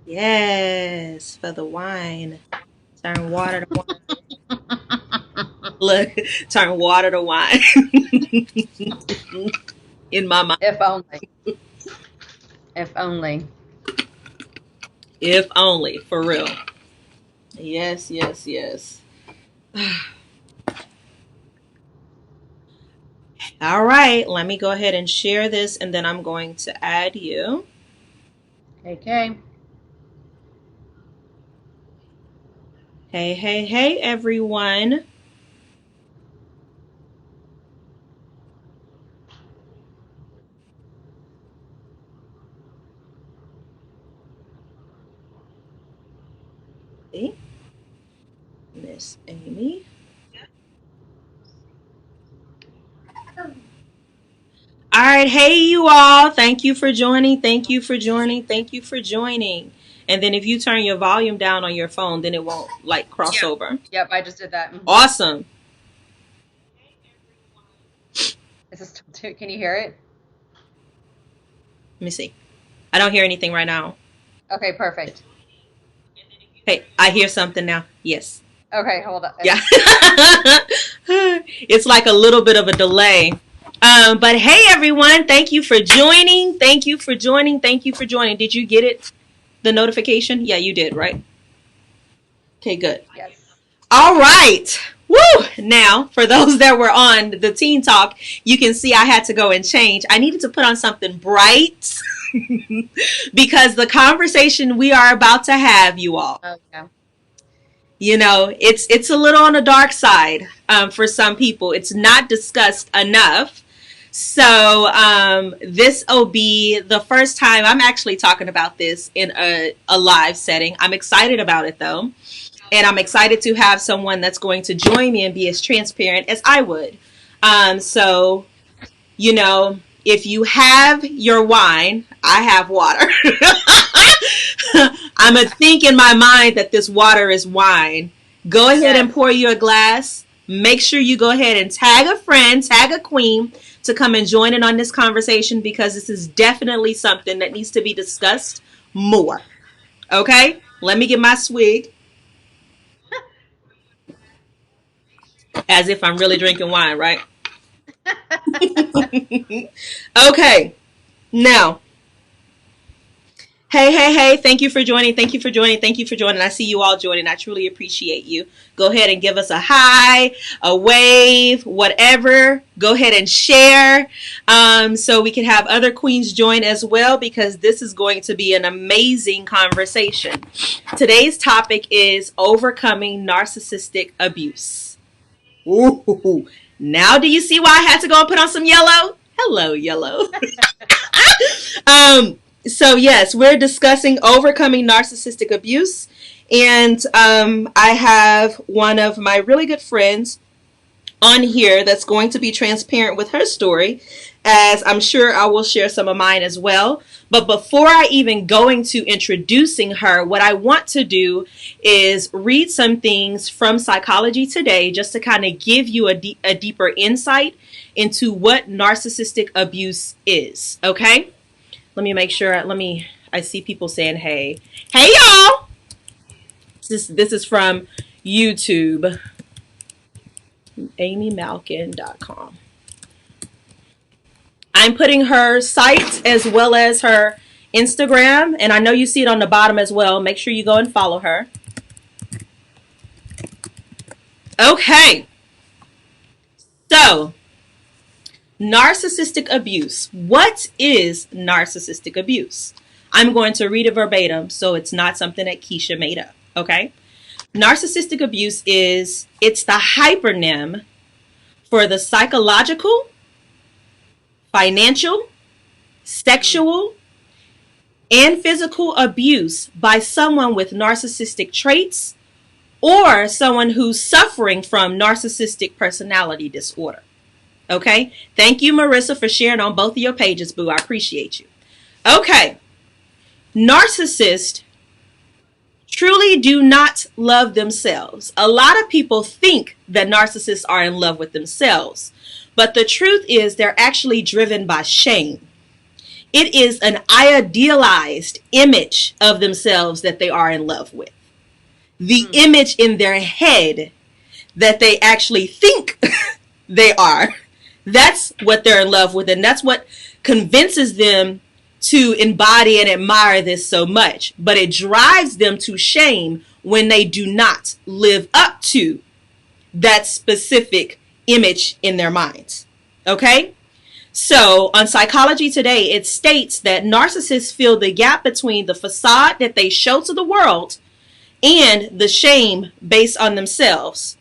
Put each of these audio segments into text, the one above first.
Yes, for the wine. Turn water to wine. Look, turn water to wine in my mind. If only. If only. If only, for real. Yes, yes, yes. All right, let me go ahead and share this and then I'm going to add you. Okay. Hey, hey, hey, everyone. Hey, Miss Amy. All right, hey, you all. Thank you for joining. Thank you for joining. Thank you for joining. And then if you turn your volume down on your phone, then it won't like cross over. Yep, I just did that. Awesome. Is this can you hear it? Let me see. I don't hear anything right now. Okay, perfect. Hey, I hear something now. Yes. Okay, hold on. Yeah. It's like a little bit of a delay. But hey, everyone. Thank you for joining. Thank you for joining. Thank you for joining. Did you get it? The notification? Yeah, you did, right? Okay, good. Yes. All right. Woo! Now, for those that were on the Teen Talk, you can see I had to go and change. I needed to put on something bright because the conversation we are about to have, you all, Okay. you know, it's a little on the dark side for some people. It's not discussed enough. So this will be the first time I'm actually talking about this in a live setting. I'm excited about it though. And I'm excited to have someone that's going to join me and be as transparent as I would. So, you know, if you have your wine, I have water. I'm going to think in my mind that this water is wine. Go ahead and Yes. pour you a glass. Make sure you go ahead and tag a friend, tag a queen to come and join in on this conversation because this is definitely something that needs to be discussed more. Okay? Let me get my swig as if I'm really drinking wine, right? Okay. Now, hey, hey, hey, thank you for joining. Thank you for joining. Thank you for joining. I see you all joining. I truly appreciate you. Go ahead and give us a hi, a wave, whatever. Go ahead and share so we can have other queens join as well because this is going to be an amazing conversation. Today's topic is overcoming narcissistic abuse. Ooh. Now do you see why I had to go and put on some yellow? Hello, yellow. So yes, we're discussing overcoming narcissistic abuse. And I have one of my really good friends on here that's going to be transparent with her story, as I'm sure I will share some of mine as well. But before I even go into introducing her, what I want to do is read some things from Psychology Today just to kind of give you a deeper insight into what narcissistic abuse is. Okay? Let me make sure. I see people saying, hey. Hey, y'all! This is from YouTube, amymalkin.com. I'm putting her site as well as her Instagram, and I know you see it on the bottom as well. Make sure you go and follow her. Okay. So, narcissistic abuse. What is narcissistic abuse? I'm going to read it verbatim, so it's not something that Keisha made up. Okay? Narcissistic abuse it's the hypernym for the psychological, financial, sexual, and physical abuse by someone with narcissistic traits or someone who's suffering from narcissistic personality disorder. Okay? Thank you, Marissa, for sharing on both of your pages, boo. I appreciate you. Okay. Narcissists truly do not love themselves. A lot of people think that narcissists are in love with themselves, but the truth is they're actually driven by shame. It is an idealized image of themselves that they are in love with. The image in their head that they actually think they are. That's what they're in love with, and that's what convinces them to embody and admire this so much. But it drives them to shame when they do not live up to that specific image in their minds. Okay? So on Psychology Today, it states that narcissists fill the gap between the facade that they show to the world and the shame based on themselves.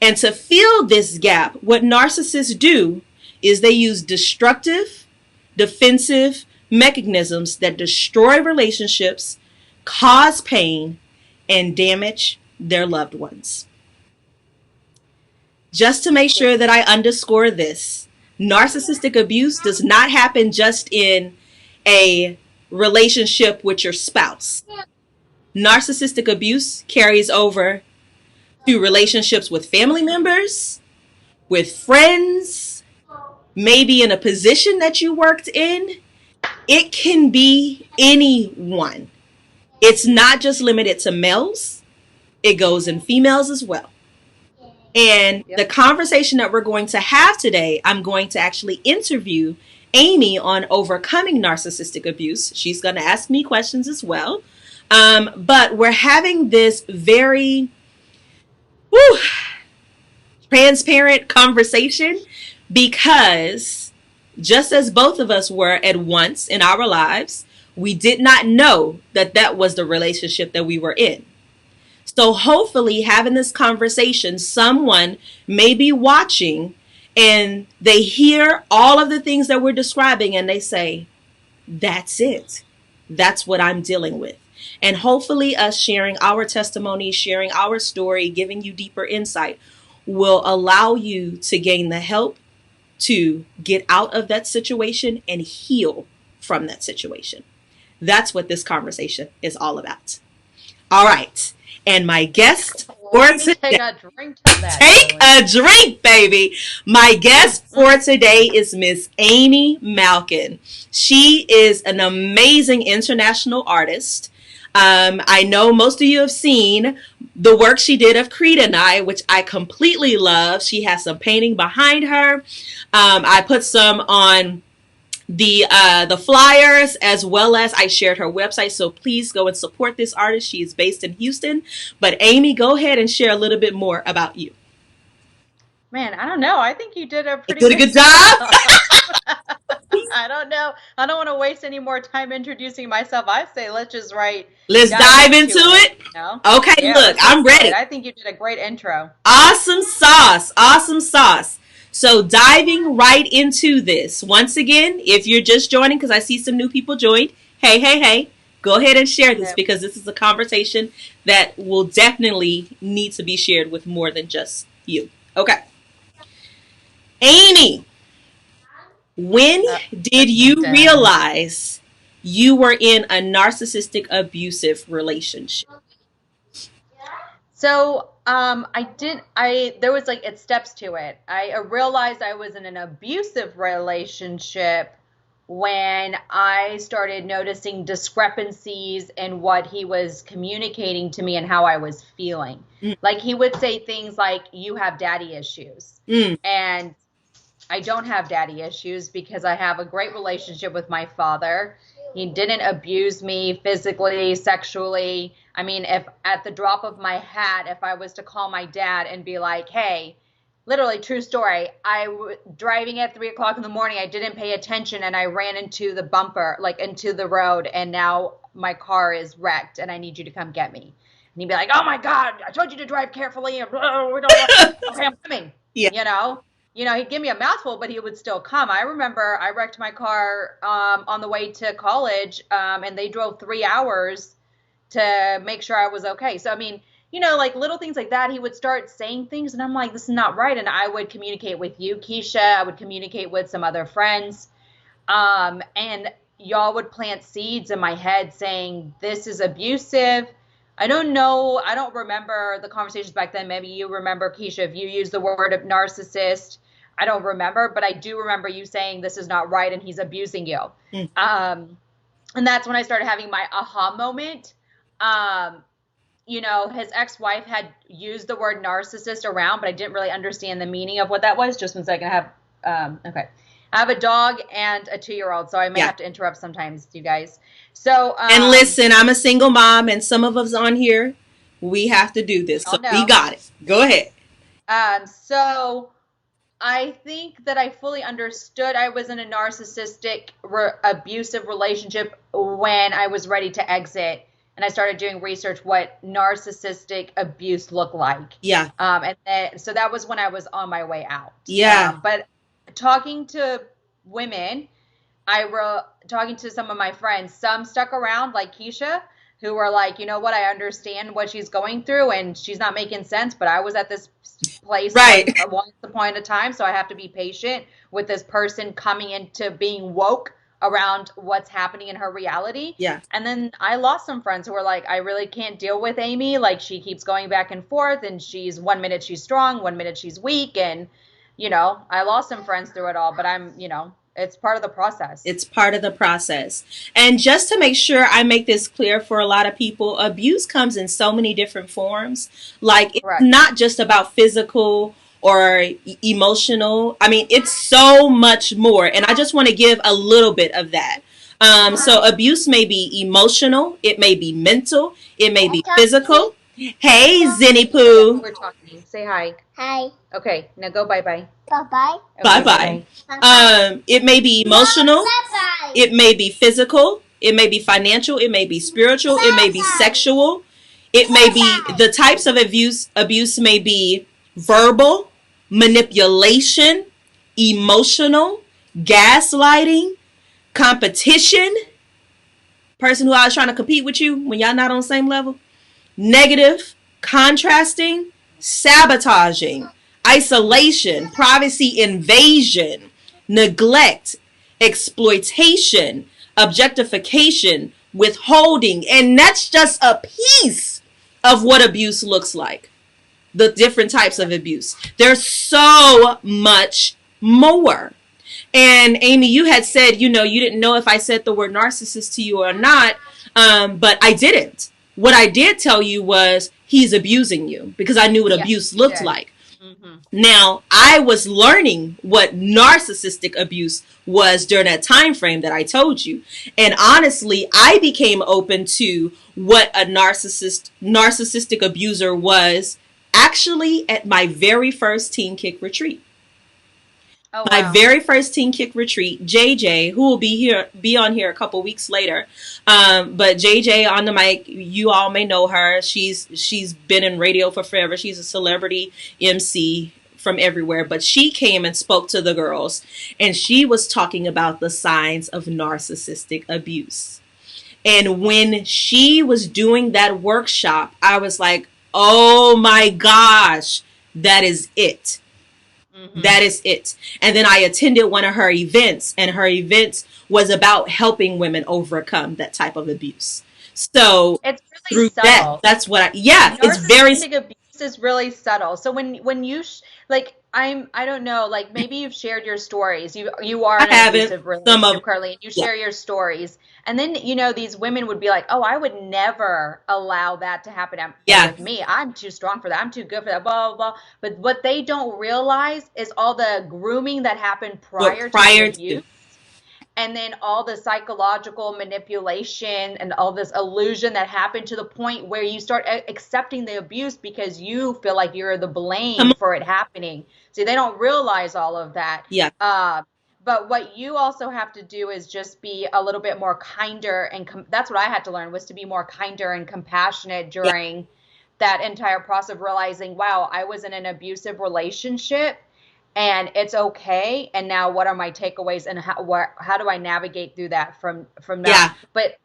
And to fill this gap, what narcissists do is they use destructive, defensive mechanisms that destroy relationships, cause pain, and damage their loved ones. Just to make sure that I underscore this, narcissistic abuse does not happen just in a relationship with your spouse. Narcissistic abuse carries over to relationships with family members, with friends, maybe in a position that you worked in. It can be anyone. It's not just limited to males. It goes in females as well. And the conversation that we're going to have today, I'm going to actually interview Amy on overcoming narcissistic abuse. She's going to ask me questions as well. But we're having this very transparent conversation because just as both of us were at once in our lives, we did not know that that was the relationship that we were in. So hopefully having this conversation, someone may be watching and they hear all of the things that we're describing and they say, that's it. That's what I'm dealing with. And hopefully us sharing our testimony, sharing our story, giving you deeper insight will allow you to gain the help to get out of that situation and heal from that situation. That's what this conversation is all about. All right. And my guest for today, take a drink to that. Take a drink, baby. My guest for today is Miss Amy Malkin. She is an amazing international artist. I know most of you have seen the work she did of Creed and I, which I completely love. She has some painting behind her. I put some on the flyers, as well as I shared her website, so please go and support this artist. She is based in Houston. But Amy, go ahead and share a little bit more about you. Man, I don't know. I think you did a pretty good job. I don't know. I don't want to waste any more time introducing myself. I say let's just let's dive into it. You know? Okay, yeah, look, I'm ready. I think you did a great intro. Awesome sauce. Awesome sauce. So diving right into this, once again, if you're just joining, because I see some new people joined, hey, go ahead and share this, because this is a conversation that will definitely need to be shared with more than just you. Okay. Amy, when did you realize you were in a narcissistic abusive relationship? So there was it steps to it. I realized I was in an abusive relationship when I started noticing discrepancies in what he was communicating to me and how I was feeling. Like he would say things like, you have daddy issues. And I don't have daddy issues because I have a great relationship with my father. He didn't abuse me physically, sexually. I mean, if at the drop of my hat, if I was to call my dad and be like, hey, literally true story, I was driving at 3 o'clock in the morning, I didn't pay attention and I ran into the bumper, into the road, and now my car is wrecked and I need you to come get me. And he'd be like, oh my God, I told you to drive carefully. And okay, I'm coming. Yeah. He'd give me a mouthful, but he would still come. I remember I wrecked my car on the way to college, and they drove 3 hours to make sure I was okay. So, I mean, little things like that, he would start saying things, and I'm like, this is not right. And I would communicate with you, Keisha. I would communicate with some other friends. And y'all would plant seeds in my head saying, this is abusive. I don't know. I don't remember the conversations back then. Maybe you remember, Keisha, if you used the word of narcissist. I don't remember, but I do remember you saying this is not right and he's abusing you. Mm. And that's when I started having my aha moment. Um, his ex-wife had used the word narcissist around, but I didn't really understand the meaning of what that was. Just one second. Okay. I have a dog and a 2-year-old, so I may Yeah. have to interrupt sometimes, you guys. So, And listen, I'm a single mom, and some of us on here, we have to do this. So I'll we know. got it. Go ahead. So I think that I fully understood I was in a narcissistic, abusive relationship when I was ready to exit, and I started doing research what narcissistic abuse looked like. Yeah. And then, so that was when I was on my way out. Yeah. But talking to women, talking to some of my friends, some stuck around like Keisha, who were like, you know what, I understand what she's going through and she's not making sense, but I was at this place Right. once upon a time, so I have to be patient with this person coming into being woke around what's happening in her reality. Yeah. And then I lost some friends who were like, I really can't deal with Amy. Like, she keeps going back and forth, and she's 1 minute she's strong, 1 minute she's weak. And, I lost some friends through it all, but it's part of the process. It's part of the process. And just to make sure I make this clear for a lot of people, abuse comes in so many different forms. Like, it's Right. not just about physical or emotional. I mean, it's so much more. And I just want to give a little bit of that. So abuse may be emotional, it may be mental, it may be physical. Hey, Zinny Poo. We're talking. Say hi. Hi. Okay, now go bye-bye. Bye-bye. Bye Okay, bye. Bye-bye. It may be emotional, Bye-bye. it may be physical, it may be financial, it may be spiritual, it may be sexual, it may be the types of abuse may be verbal, manipulation, emotional, gaslighting, competition, person who always trying to compete with you when y'all not on the same level, negative, contrasting, sabotaging, isolation, privacy invasion, neglect, exploitation, objectification, withholding. And that's just a piece of what abuse looks like. The different types of abuse. There's so much more. And Amy, you had said, you didn't know if I said the word narcissist to you or not, but I didn't. What I did tell you was he's abusing you, because I knew what abuse looked like. Mm-hmm. Now, I was learning what narcissistic abuse was during that time frame that I told you. And honestly, I became open to what a narcissistic abuser was actually at my very first Teen Kick retreat. Oh, My wow. very first Teen Kick retreat, JJ, who will be on here a couple weeks later. But JJ on the mic, you all may know her. She's been in radio for forever. She's a celebrity MC from everywhere. But she came and spoke to the girls, and she was talking about the signs of narcissistic abuse. And when she was doing that workshop, I was like, oh my gosh, that is it. Mm-hmm. That is it. And then I attended one of her events, and her events was about helping women overcome that type of abuse. So It's through really subtle. that's what it's very Narcissistic abuse is really subtle. So when you like, I don't know, like, maybe you've shared your stories. You are in I an haven't. abusive Some of relationship currently, and you share your stories, and then these women would be like, oh, I would never allow that to happen with me. I'm too strong for that. I'm too good for that. Blah blah blah. But what they don't realize is all the grooming that happened prior to the abuse. And then all the psychological manipulation and all this illusion that happened to the point where you start accepting the abuse because you feel like you're the blame for it happening. See, they don't realize all of that. Yeah. But what you also have to do is just be a little bit more kinder. And that's what I had to learn, was to be more kinder and compassionate during that entire process of realizing, wow, I was in an abusive relationship. And it's okay. And now, what are my takeaways, and how do I navigate through that from now? Yeah. But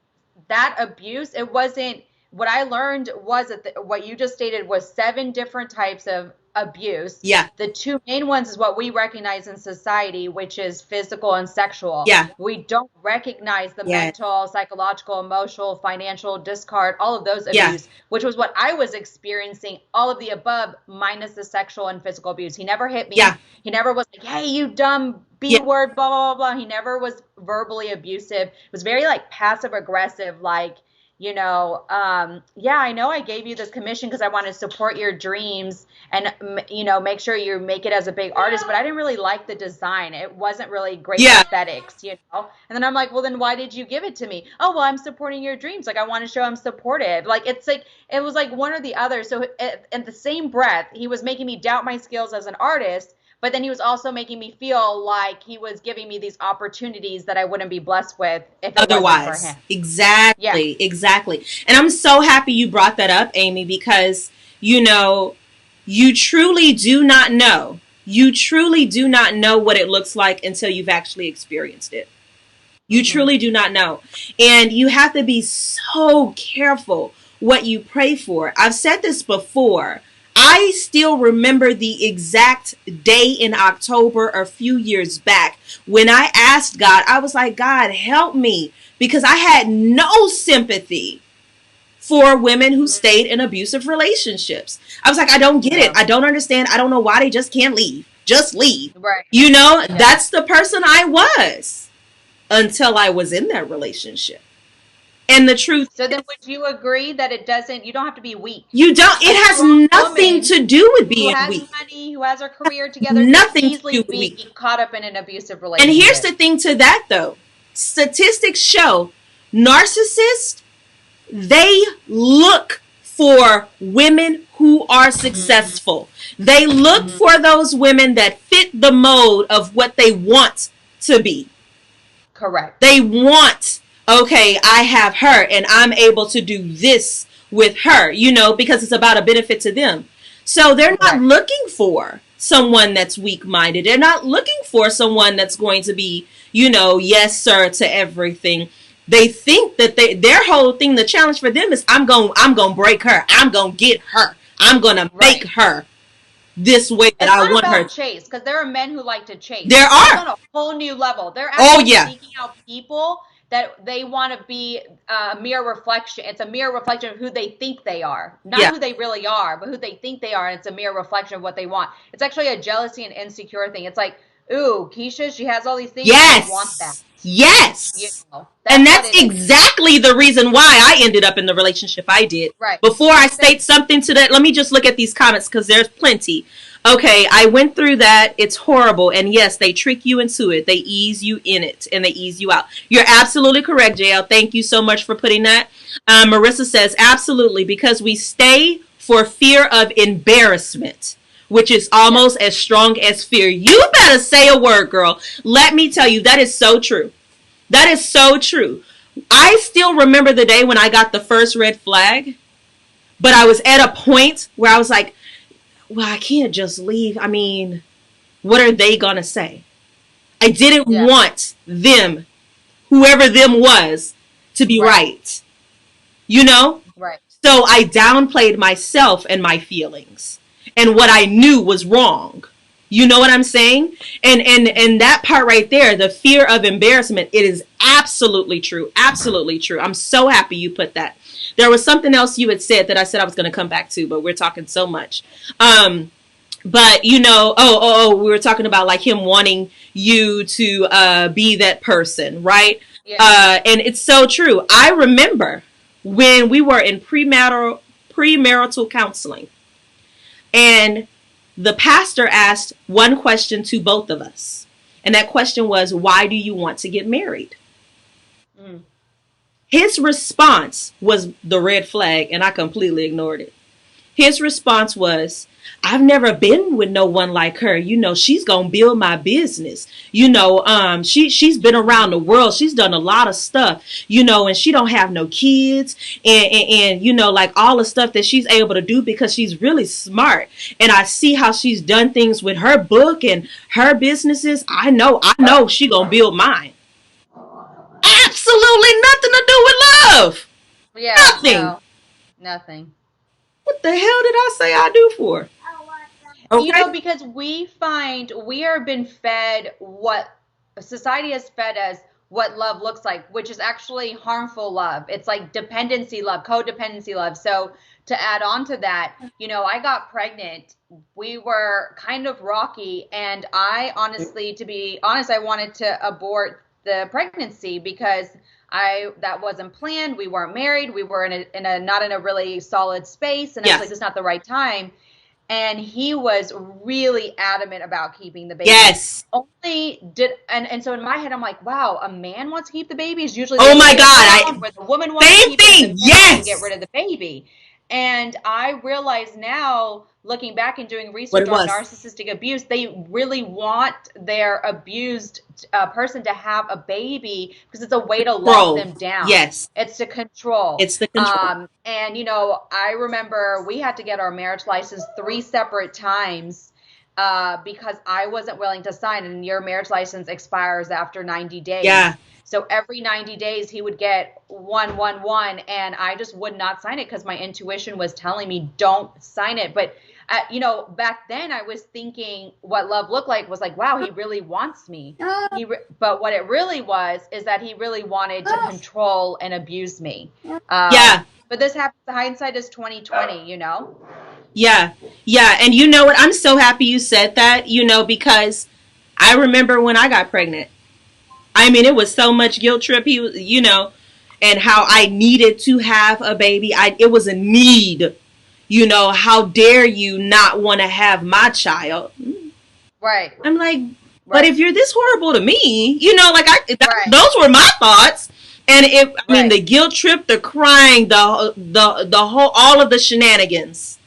that abuse, it wasn't. What I learned was that what you just stated was 7 different types of abuse. Yeah. The two main ones is what we recognize in society, which is physical and sexual. Yeah. We don't recognize the Yeah. mental, psychological, emotional, financial, discard, all of those Yeah. abuse, which was what I was experiencing, all of the above minus the sexual and physical abuse. He never hit Yeah. me. He never was like, hey, you dumb B Yeah. word, blah, blah, blah, blah. He never was verbally abusive. It was very like passive aggressive, like, yeah, I know I gave you this commission because I want to support your dreams and, make sure you make it as a big artist, but I didn't really like the design. It wasn't really great Yeah. aesthetics. And then I'm like, well, then why did you give it to me? Oh, well, I'm supporting your dreams. Like, I want to show I'm supportive. Like, it's like, it was like one or the other. So in the same breath, he was making me doubt my skills as an artist, but then he was also making me feel like he was giving me these opportunities that I wouldn't be blessed with if it wasn't for Otherwise. him. Yeah. Exactly. Exactly. And I'm so happy you brought that up, Amy, because, you know, you truly do not know. You truly do not know what it looks like until you've actually experienced it. You Mm-hmm. truly do not know. And you have to be so careful what you pray for. I've said this before. I still remember the exact day in October a few years back when I asked God, I was like, God, help me, because I had no sympathy for women who stayed in abusive relationships. I was like, I don't get it. Yeah. I don't understand. I don't know why they just can't leave. Just leave. Right. You know, Yeah. that's the person I was until I was in that relationship. And the truth So then is, would you agree that you don't have to be weak? you don't, A it has strong nothing woman to do with who being has weak. money, who has her career together, can Nothing to do easily with be weak. caught up in an abusive And here's relationship. the thing to that though. Statistics show narcissists, they look for women who are successful. They look for those women that fit the mode of what they want to be. Correct. They want, okay, I have her and I'm able to do this with her, you know, because it's about a benefit to them. So they're not Correct. looking for someone that's weak minded. They're not looking for someone that's going to be, you know, yes, sir, to everything. They think that their whole thing, the challenge for them is I'm going to break her. I'm going to get her. I'm going to make Right. her this way that It's I not want her. about chase, because there are men who like to chase. There That's are. on a whole new level. They're Oh actually yeah. seeking out people that they want to be a mere reflection. It's a mere reflection of who they think they are, not Yeah. who they really are, but who they think they are. And it's a mere reflection of what they want. It's actually a jealousy and insecure thing. It's like, ooh, Keisha, she has all these things. I want that. Yes. Yes. And That's what that's it is. exactly the reason why I ended up in the relationship I did. Right. Before I Makes sense. state something to that, let me just look at these comments because there's plenty. Okay, I went through that. It's horrible. And yes, they trick you into it. They ease you in it and they ease you out. You're absolutely correct, JL. Thank you so much for putting that. Marissa says, absolutely, because we stay for fear of embarrassment, which is almost as strong as fear. You better say a word, girl. Let me tell you, that is so true. That is so true. I still remember the day when I got the first red flag, but I was at a point where I was like, well, I can't just leave. I mean, what are they going to say? I didn't want them, whoever them was, to be right. You know? Right. So I downplayed myself and my feelings and what I knew was wrong. You know what I'm saying? And that part right there, the fear of embarrassment, it is absolutely true. Absolutely true. I'm so happy you put that. There was something else you had said that I said I was going to come back to, but we're talking so much. But you know, we were talking about like him wanting you to be that person, right? Yeah. And it's so true. I remember when we were in premarital counseling, and the pastor asked one question to both of us. And that question was, why do you want to get married? Mm. His response was the red flag, and I completely ignored it. His response was, I've never been with no one like her. You know, she's going to build my business. You know, she's been around the world. She's done a lot of stuff, you know, and she don't have no kids and you know, like all the stuff that she's able to do because she's really smart. And I see how she's done things with her book and her businesses. I know she going to build mine. Absolutely nothing to do with love. Yeah. Nothing. No, nothing. What the hell did I say I do for? Okay. Because we find we are been fed what society has fed us what love looks like, which is actually harmful love. It's like dependency love, codependency love. So to add on to that, I got pregnant. We were kind of rocky, and I honestly, to be honest, I wanted to abort the pregnancy because I that wasn't planned. We weren't married. We were in a not in a really solid space, and I was like, Yes. this is not the right time. And he was really adamant about keeping the baby. Yes. Only did and so in my head I'm like, wow, a man wants to keep the baby is usually the Oh other my way God. around, where the woman wants to Same keep it and the thing. man wants to get Yes. rid of the baby. And I realize now, looking back and doing What research it on was. narcissistic abuse, they really want their abused person to have a baby because it's a way to lock Control. them down. Yes. It's to control. It's the control. And I remember we had to get our marriage license 3 separate times because I wasn't willing to sign, and your marriage license expires after 90 days. Yeah. So every 90 days he would get 111, and I just would not sign it because my intuition was telling me don't sign it. But back then I was thinking what love looked like was like, wow, he really wants me. But what it really was is that he really wanted to control and abuse me. Yeah. But this happens. Hindsight is 2020. Yeah. Yeah. And you know what? I'm so happy you said that, because I remember when I got pregnant. I mean, it was so much guilt trip. He was, and how I needed to have a baby. It was a need. How dare you not want to have my child? Right. I'm like, but Right. if you're this horrible to me, Right. those were my thoughts. And Right. the guilt trip, the crying, the whole, all of the shenanigans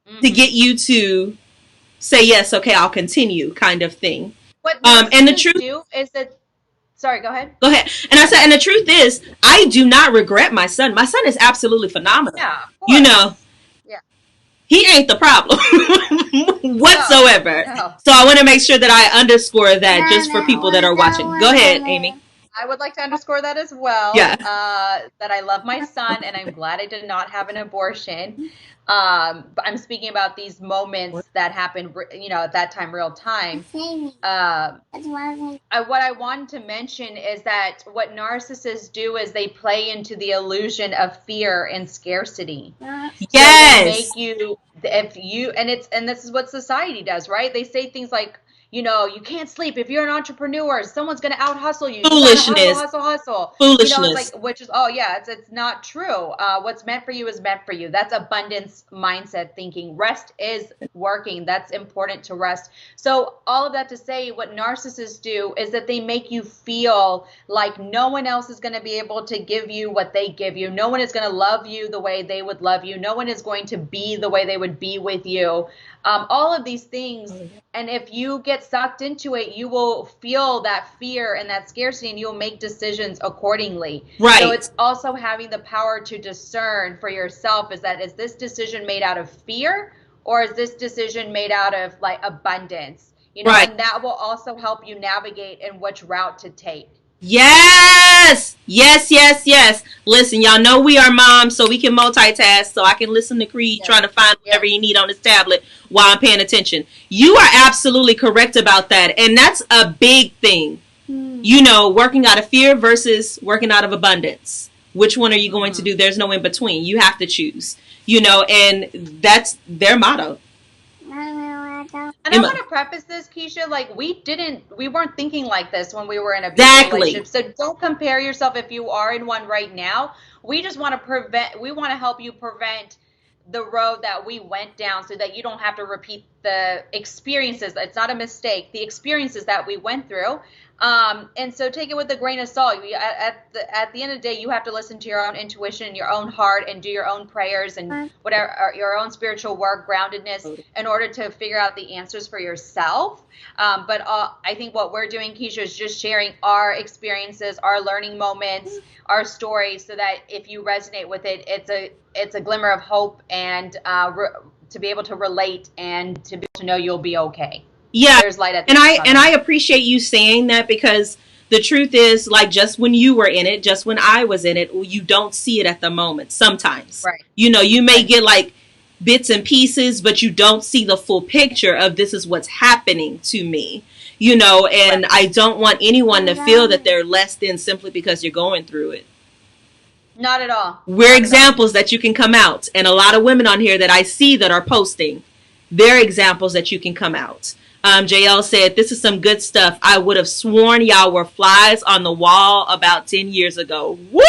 to Mm-hmm. get you to say yes, okay, I'll continue, kind of thing. What And the narcissists truth, do is that. Sorry, go ahead. go ahead. And I said, and the truth is, I do not regret my son. My son is absolutely phenomenal. Yeah, of You know, course. Yeah. he ain't the problem No. whatsoever. No. So I want to make sure that I underscore that just for people that are watching. Go ahead, Amy. I would like to underscore that as well. Yeah. That I love my son, and I'm glad I did not have an abortion. But I'm speaking about these moments that happened, at that time, real time. What I wanted to mention is that what narcissists do is they play into the illusion of fear and scarcity. So they Yes. make you, and this is what society does, right? They say things like, you can't sleep if you're an entrepreneur. Someone's going to out hustle you. You got to hustle, Foolishness. hustle, hustle. It's Foolishness. like, which is, oh yeah, it's not true. What's meant for you is meant for you. That's abundance mindset thinking. Rest is working. That's important to rest. So all of that to say, what narcissists do is that they make you feel like no one else is going to be able to give you what they give you. No one is going to love you the way they would love you. No one is going to be the way they would be with you. All of these things. And if you get sucked into it, you will feel that fear and that scarcity, and you'll make decisions accordingly. Right. So it's also having the power to discern for yourself, is this decision made out of fear, or is this decision made out of like abundance? Right. And that will also help you navigate in which route to take. Yes. Yes, yes, yes. Listen, y'all know we are moms, so we can multitask. So I can listen to Creed trying to find whatever you need on his tablet while I'm paying attention. You are absolutely correct about that. And that's a big thing. Working out of fear versus working out of abundance. Which one are you going to do? There's no in between. You have to choose. And that's their motto. And I want to preface this, Keisha, like we weren't thinking like this when we were in a relationship. So don't compare yourself if you are in one right now. We just want to help you prevent the road that we went down so that you don't have to repeat the experiences. It's not a mistake. The experiences that we went through. And so take it with a grain of salt. At the end of the day, you have to listen to your own intuition, your own heart, and do your own prayers and whatever, your own spiritual work, groundedness, in order to figure out the answers for yourself. But I think what we're doing, Keisha, is just sharing our experiences, our learning moments, our stories, so that if you resonate with it, it's a glimmer of hope, and to be able to relate and to be able to know you'll be okay. Yeah, there's light at the and I appreciate you saying that, because the truth is, like, just when you were in it, just when I was in it, you don't see it at the moment sometimes. Right. You may get like bits and pieces, but you don't see the full picture of this is what's happening to me. And Right. I don't want anyone to feel that they're less than simply because you're going through it. Not at all. We're Not at all. examples that you can come out. And a lot of women on here that I see that are posting, they're examples that you can come out. JL said, this is some good stuff. I would have sworn y'all were flies on the wall about 10 years ago. Woo!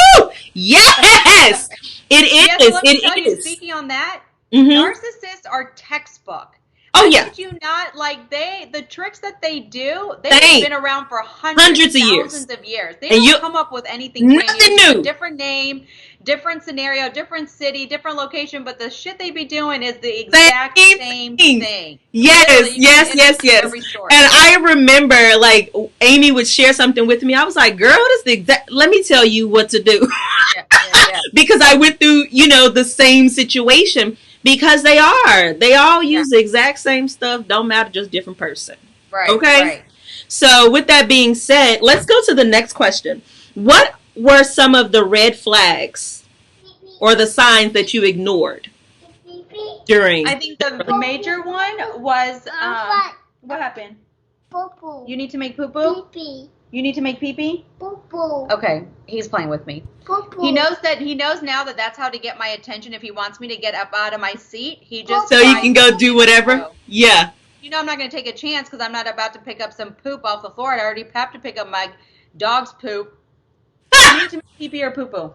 Yes! It Yes, is. let me tell It you, is. speaking on that, Mm-hmm. narcissists are textbook. Oh, I yeah. kid you not, like the tricks that they do, they've Thanks. been around for Hundreds of years. thousands of years. They And don't you, come up with anything brand new. nothing It's just a new. different name, different scenario, different city, different location, but the shit they be doing is the exact same thing. Yes, Literally, you yes, can yes, yes. every story. And I remember, like, Amy would share something with me. I was like, girl, this is the exact, let me tell you what to do. Yeah, yeah, yeah. Because I went through, the same situation. Because they all use the exact same stuff. Don't matter, just different person. Right, Okay? right. So with that being said, let's go to the next question. What were some of the red flags or the signs that you ignored during? I think the major one was what happened? Poo-poo. You need to make poo-poo? Pee-pee. You need to make pee-pee? Poo-poo. Okay, he's playing with me. Poo-poo. He knows now that that's how to get my attention. If he wants me to get up out of my seat, he just So you can go do whatever? Yeah. I'm not going to take a chance because I'm not about to pick up some poop off the floor. I already have to pick up my dog's poop. You need to make pee-pee or poo-poo.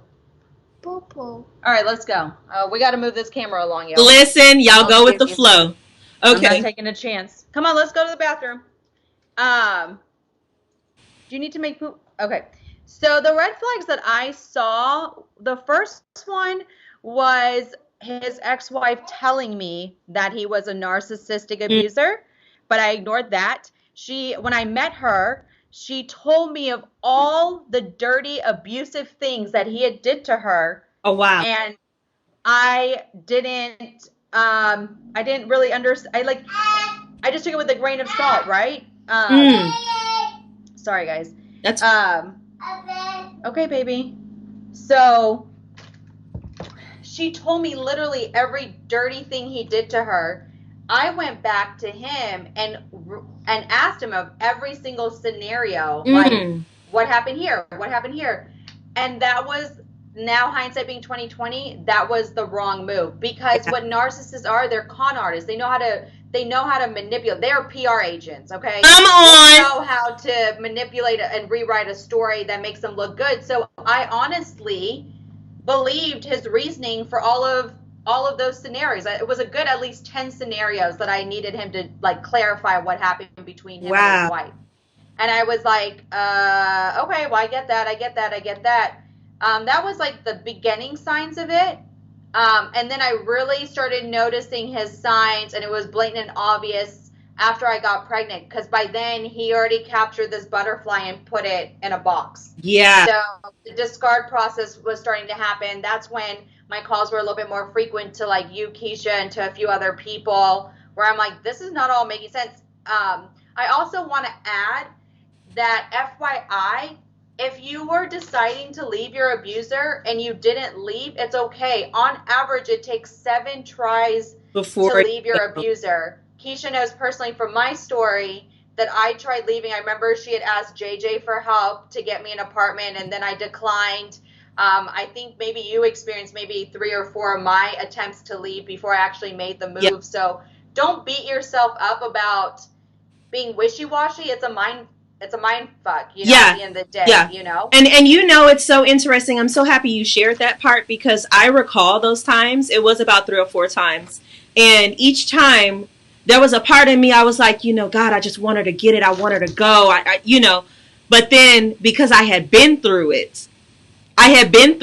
Poo-poo. All right, let's go. We got to move this camera along, y'all. Listen, y'all go with the flow. I'm Okay. not taking a chance. Come on, let's go to the bathroom. Do you need to make poop? Okay. So the red flags that I saw, the first one was his ex-wife telling me that he was a narcissistic abuser, but I ignored that. When I met her, she told me of all the dirty, abusive things that he had did to her. Oh, wow. And I didn't really understand. I just took it with a grain of salt, right? Sorry, guys. That's okay, baby. So she told me literally every dirty thing he did to her. I went back to him and asked him of every single scenario, like what happened here, what happened here, and that was, now hindsight being 2020, that was the wrong move, because what narcissists are, they're con artists. They know how to manipulate. They are PR agents, okay? Come on. They know how to manipulate and rewrite a story that makes them look good. So I honestly believed his reasoning for all of those scenarios. It was a good at least 10 scenarios that I needed him to clarify what happened between him and his wife. And I was like, okay, well, I get that. That was the beginning signs of it. And then I really started noticing his signs, and it was blatant and obvious after I got pregnant, because by then he already captured this butterfly and put it in a box. Yeah. So the discard process was starting to happen. That's when my calls were a little bit more frequent to you, Keisha, and to a few other people, where I'm like, this is not all making sense. I also want to add that FYI, if you were deciding to leave your abuser and you didn't leave, it's okay. On average, it takes 7 tries to leave your abuser. Keisha knows personally from my story that I tried leaving. I remember she had asked JJ for help to get me an apartment, and then I declined. I think maybe you experienced maybe 3 or 4 of my attempts to leave before I actually made the move. Yep. So don't beat yourself up about being wishy-washy. It's a mind fuck, at the end of the day, And it's so interesting. I'm so happy you shared that part, because I recall those times. It was about 3 or 4 times. And each time there was a part of me, I was like, God, I just want her to get it. I want her to go. But then because I had been through it. I had been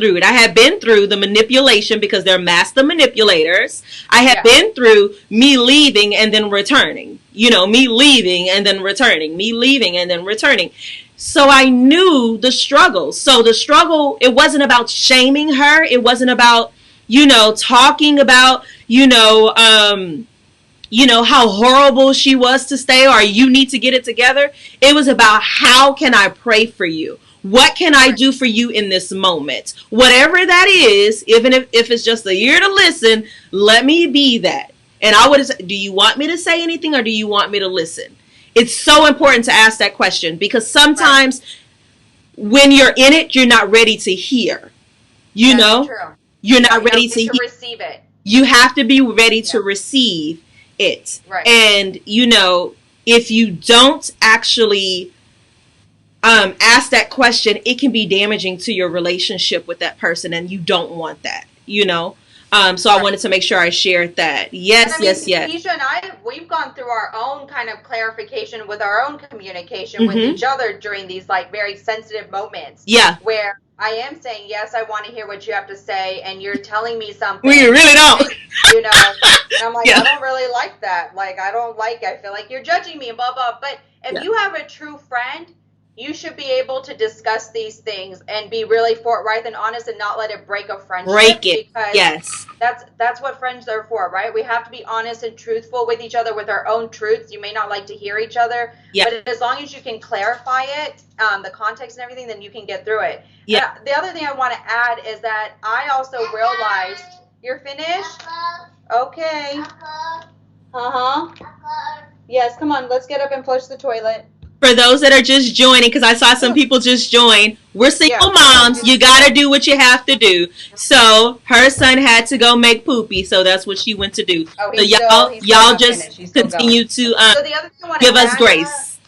through the manipulation, because they're master manipulators. I had been through me leaving and then returning. Me leaving and then returning. Me leaving and then returning. So I knew the struggle. So the struggle, it wasn't about shaming her. It wasn't about, talking about, how horrible she was to stay, or you need to get it together. It was about, how can I pray for you? What can I do for you in this moment? Whatever that is, even if it's just a ear to listen, let me be that. And I would say, do you want me to say anything or do you want me to listen? It's so important to ask that question because sometimes when you're in it, you're not ready to hear. You know? True. You're not ready to receive it. You have to be ready to receive it. Right. And, if you don't actually ask that question, it can be damaging to your relationship with that person, and you don't want that, So I wanted to make sure I shared that. Yes. Keisha and I, we've gone through our own kind of clarification with our own communication with each other during these like very sensitive moments. Yeah. Where I am saying, yes, I want to hear what you have to say, and you're telling me something. Well, you really don't. And I'm like, I don't really like that. Like, I feel like you're judging me and blah, blah. But if you have a true friend, you should be able to discuss these things and be really forthright and honest and not let it break a friendship. Break it. Because yes. That's what friends are for, right? We have to be honest and truthful with each other with our own truths. You may not like to hear each other, but as long as you can clarify it, the context and everything, then you can get through it. Yeah. The other thing I want to add is that I also realized, you're finished? Okay. Yes, come on, let's get up and flush the toilet. For those that are just joining, because I saw some people just join, we're single moms. You got to do what you have to do. So her son had to go make poopy, so that's what she went to do. So y'all just continue to give us grace.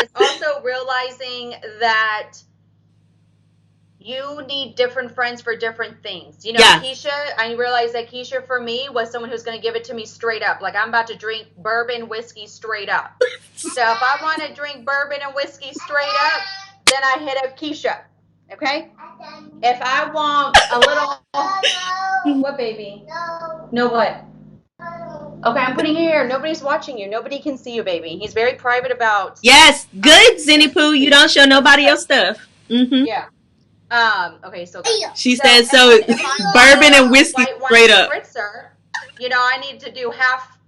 It's also realizing that you need different friends for different things. Keisha, I realized that Keisha for me was someone who's going to give it to me straight up. Like I'm about to drink bourbon whiskey straight up. So if I want to drink bourbon and whiskey straight up, then I hit up Keisha. Okay? If I want a little... What, baby? No what? Okay, I'm putting here. Nobody's watching you. Nobody can see you, baby. He's very private about... Yes, good, Zinnie Poo. You don't show nobody else stuff. Yeah. Okay, so she said so bourbon and whiskey straight up. Spritzer, I need to do half,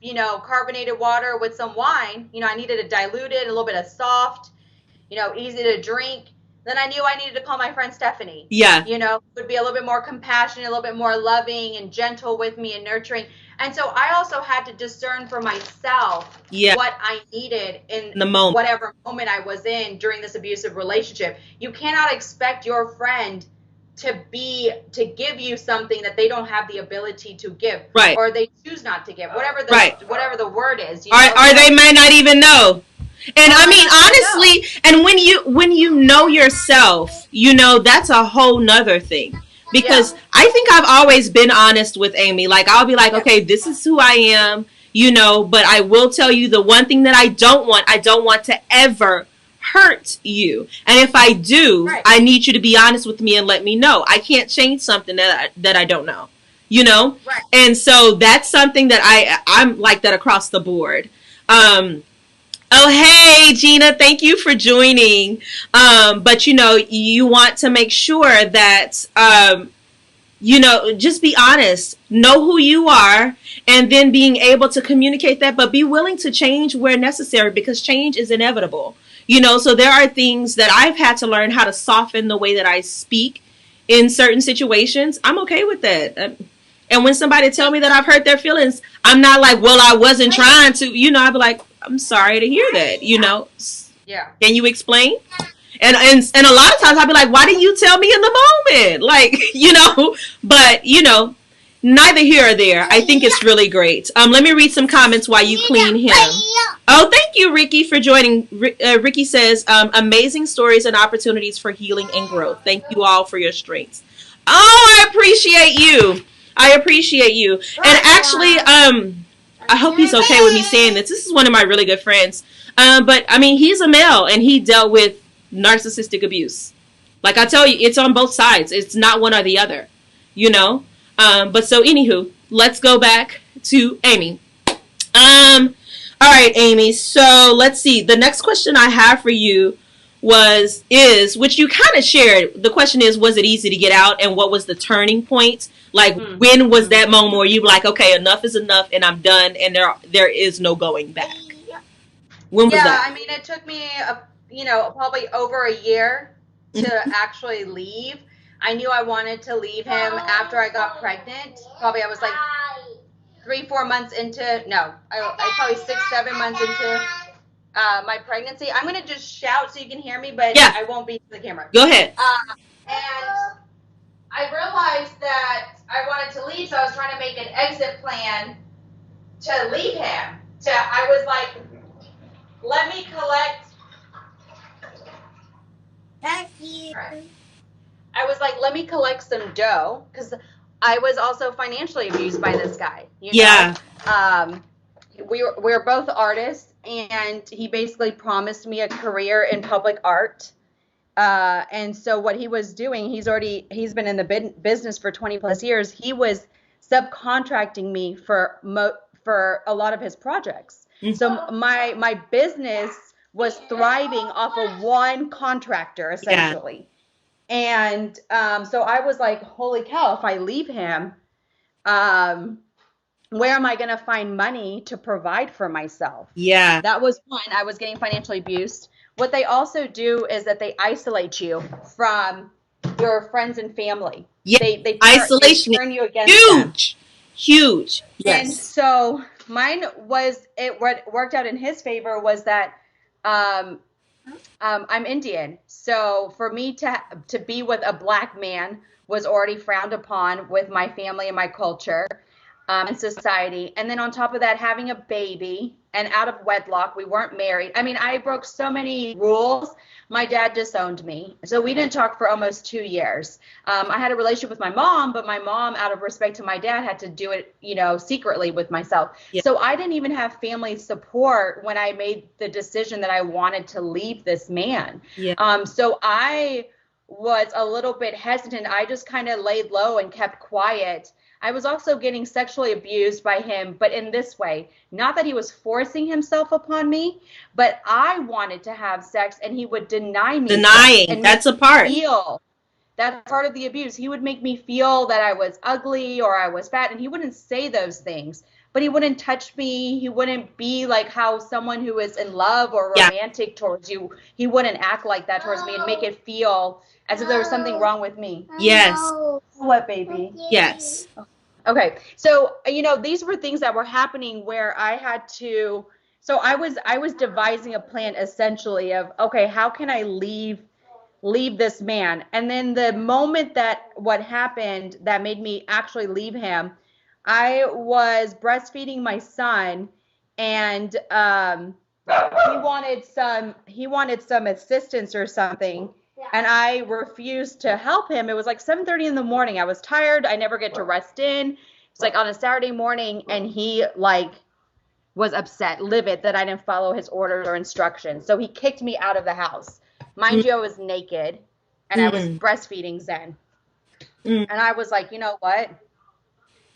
carbonated water with some wine. I needed to dilute it, a little bit of soft, easy to drink. Then I knew I needed to call my friend Stephanie. Yeah. Would be a little bit more compassionate, a little bit more loving and gentle with me and nurturing. And so I also had to discern for myself what I needed in the moment, whatever moment I was in during this abusive relationship. You cannot expect your friend to give you something that they don't have the ability to give, right? Or they choose not to give, whatever the word is. Or they may not even know. And I mean, honestly, and when you know yourself, that's a whole nother thing. Because I think I've always been honest with Amy. Like, I'll be like, okay, this is who I am, but I will tell you the one thing that I don't want to ever hurt you. And if I do, I need you to be honest with me and let me know. I can't change something that I don't know, Right. And so that's something that I'm like that across the board. Oh, hey, Gina, thank you for joining. But, you want to make sure that, just be honest, know who you are, and then being able to communicate that, but be willing to change where necessary because change is inevitable. So there are things that I've had to learn how to soften the way that I speak in certain situations. I'm okay with that. And when somebody tell me that I've hurt their feelings, I'm not like, well, I wasn't trying to, I'd be like, I'm sorry to hear that, Yeah. Can you explain? And a lot of times I'll be like, why didn't you tell me in the moment? Like, but, neither here or there. I think it's really great. Let me read some comments while you clean him. Oh, thank you, Ricky, for joining. Ricky says, amazing stories and opportunities for healing and growth. Thank you all for your strengths. Oh, I appreciate you. And actually, I hope he's okay with me saying this. This is one of my really good friends. But, I mean, he's a male, and he dealt with narcissistic abuse. Like I tell you, it's on both sides. It's not one or the other, But so, anywho, let's go back to Amy. All right, Amy. So, let's see. The next question I have for you which you kind of shared. The question is, was it easy to get out, and what was the turning point? Like, when was that moment where you were like, okay, enough is enough, and I'm done, and there is no going back? When was that? I mean, it took me, probably over a year to actually leave. I knew I wanted to leave him after I got pregnant. Probably I was like 3-4 months into, no, I probably 6-7 months into my pregnancy. I'm gonna just shout so you can hear me, but Yeah. I won't be in the camera. Go ahead. And I realized that I wanted to leave, so I was trying to make an exit plan to leave him. I was like, let me collect. I was like, let me collect some dough, because I was also financially abused by this guy. Yeah. We were both artists, and he basically promised me a career in public art. And so what he was doing, he's been in the business for 20 plus years. He was subcontracting me for a lot of his projects. Mm-hmm. So my business was thriving off of one contractor, essentially. Yeah. And so I was like, holy cow, if I leave him, where am I going to find money to provide for myself? Yeah. That was one. I was getting financially abused. What they also do is that they isolate you from your friends and family. Yeah. Isolation. They turn you against them. Huge. Yes. And so mine what worked out in his favor was that I'm Indian. So for me to be with a black man was already frowned upon with my family and my culture. And society. And then on top of that, having a baby and out of wedlock, we weren't married. I mean, I broke so many rules. My dad disowned me. So we didn't talk for almost 2 years. I had a relationship with my mom, but my mom, out of respect to my dad, had to do it, secretly with myself. Yeah. So I didn't even have family support when I made the decision that I wanted to leave this man. Yeah. So I was a little bit hesitant. I just kind of laid low and kept quiet. I was also getting sexually abused by him, but in this way, not that he was forcing himself upon me, but I wanted to have sex and he would deny me. Denying, that's a part. That's part of the abuse. He would make me feel that I was ugly or I was fat, and he wouldn't say those things, but he wouldn't touch me. He wouldn't be like how someone who is in love or romantic towards you, he wouldn't act like that towards me and make it feel as if there was something wrong with me. Yes. What, baby? Yes. Okay. So, these were things that were happening where I had to, so I was devising a plan essentially of, okay, how can I leave this man? And then the moment that what happened that made me actually leave him, I was breastfeeding my son, and he wanted some assistance or something. And I refused to help him. It was like 7:30 in the morning. I was tired. I never get to rest in. It's like on a Saturday morning, and he was upset, livid that I didn't follow his orders or instructions. So he kicked me out of the house. Mind you, I was naked, and I was breastfeeding Zen. And I was like, you know what?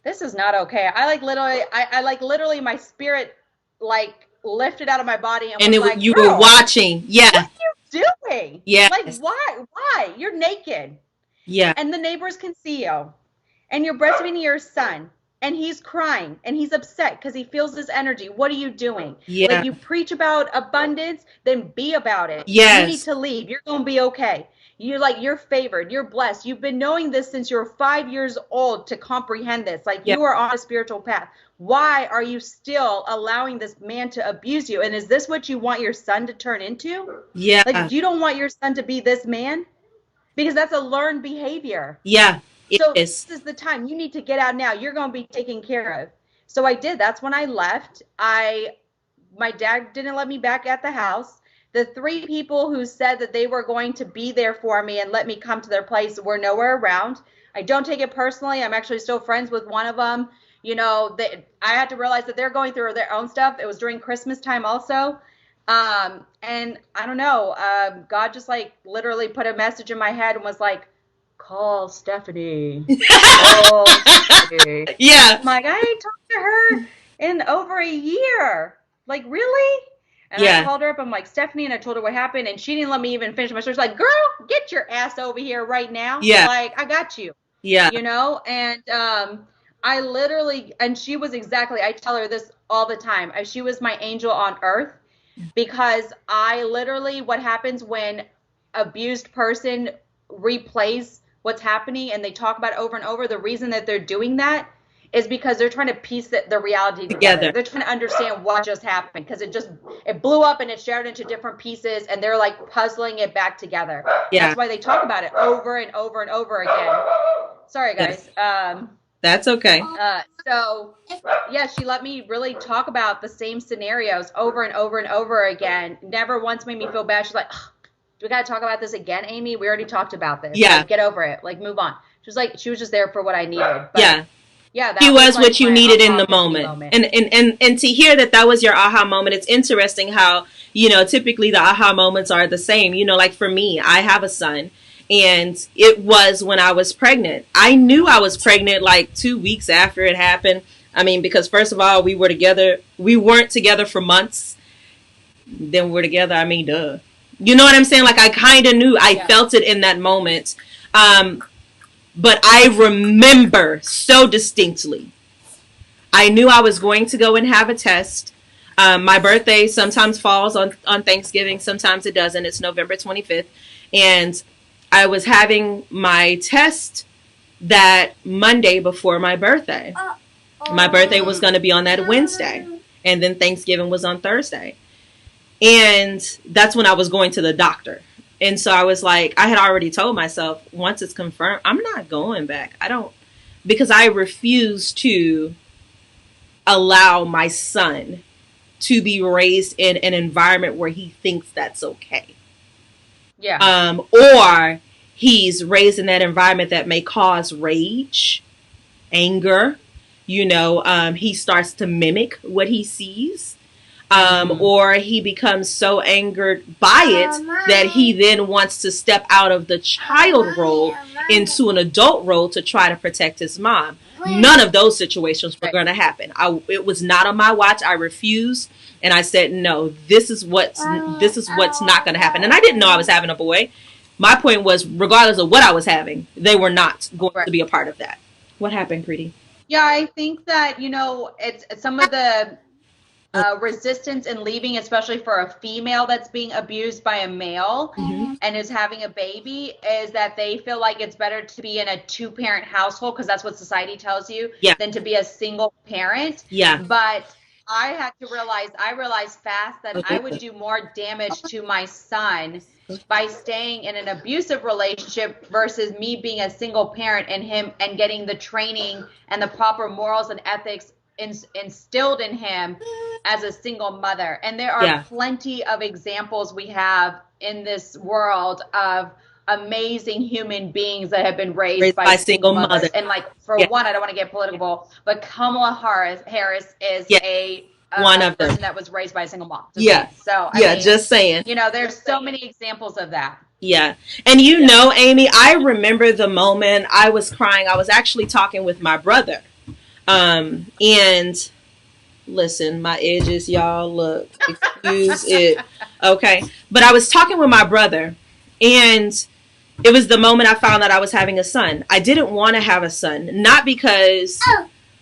This is not okay. I literally my spirit lifted out of my body and was you were watching. Yeah. What are you doing? Yeah. Why? You're naked. Yeah. And the neighbors can see you. And you're breastfeeding your son. And he's crying. And he's upset because he feels this energy. What are you doing? Yeah. You preach about abundance, then be about it. Yes. You need to leave. You're going to be okay. You're favored. You're blessed. You've been knowing this since you're 5 years old to comprehend this. You are on a spiritual path. Why are you still allowing this man to abuse you? And is this what you want your son to turn into? Yeah. You don't want your son to be this man? Because that's a learned behavior. Yeah. This is the time. You need to get out now. You're going to be taken care of. So I did. That's when I left. My dad didn't let me back at the house. The 3 people who said that they were going to be there for me and let me come to their place were nowhere around. I don't take it personally. I'm actually still friends with one of them. I had to realize that they're going through their own stuff. It was during Christmas time also. And I don't know, God just literally put a message in my head and was like, call Stephanie. Call Stephanie. Yeah. I'm like, I ain't talked to her in over a year. Really? And I called her up. I'm like, Stephanie, and I told her what happened, and she didn't let me even finish my story. She's like, girl, get your ass over here right now. Yeah. I got you. Yeah. And I literally, and she was I tell her this all the time. She was my angel on earth, because I literally, what happens when abused person replays what's happening and they talk about it over and over, the reason that they're doing that is because they're trying to piece the reality together. They're trying to understand what just happened because it blew up and it shared into different pieces and they're like puzzling it back together. Yeah. That's why they talk about it over and over and over again. Sorry, guys. That's okay. So, yeah, she let me really talk about the same scenarios over and over and over again. Never once made me feel bad. She's like, do we got to talk about this again, Amy? We already talked about this. Yeah. Like, get over it. Like, move on. She was just there for what I needed. But, yeah. Yeah, he was like what you needed in the moment. And to hear that was your aha moment, it's interesting how, typically the aha moments are the same. Like for me, I have a son, and it was when I was pregnant. I knew I was pregnant like 2 weeks after it happened. I mean, because first of all, we weren't together for months. Then we're together. I mean, duh. You know what I'm saying? Like I kind of knew, I felt it in that moment. But I remember so distinctly, I knew I was going to go and have a test. My birthday sometimes falls on Thanksgiving. Sometimes it doesn't. It's November 25th. And I was having my test that Monday before my birthday. My birthday was going to be on that Wednesday. And then Thanksgiving was on Thursday. And that's when I was going to the doctor. And so I was like, I had already told myself, once it's confirmed, I'm not going back. Because I refuse to allow my son to be raised in an environment where he thinks that's okay. Yeah. Or he's raised in that environment that may cause rage, anger. He starts to mimic what he sees. Or he becomes so angered by it that he then wants to step out of the child role into an adult role to try to protect his mom. None of those situations were going to happen. It was not on my watch. I refused. And I said, no, this is what's not going to happen. And I didn't know I was having a boy. My point was, regardless of what I was having, they were not going to be a part of that. What happened, Preeti? Yeah, I think that, it's some of the resistance in leaving, especially for a female that's being abused by a male and is having a baby, is that they feel like it's better to be in a 2-parent household because that's what society tells you than to be a single parent. Yeah. But I realized fast that I would do more damage to my son by staying in an abusive relationship versus me being a single parent and getting the training and the proper morals and ethics instilled in him as a single mother. And there are plenty of examples we have in this world of amazing human beings that have been raised by single mothers. And like for one, I don't want to get political, but Kamala Harris is one of person that was raised by a single mom. So I mean, just saying. There's so many examples of that. Yeah. And Amy, I remember the moment I was crying. I was actually talking with my brother. And listen, my edges, y'all, look, excuse it. Okay. But I was talking with my brother, and it was the moment I found out I was having a son. I didn't want to have a son, not because,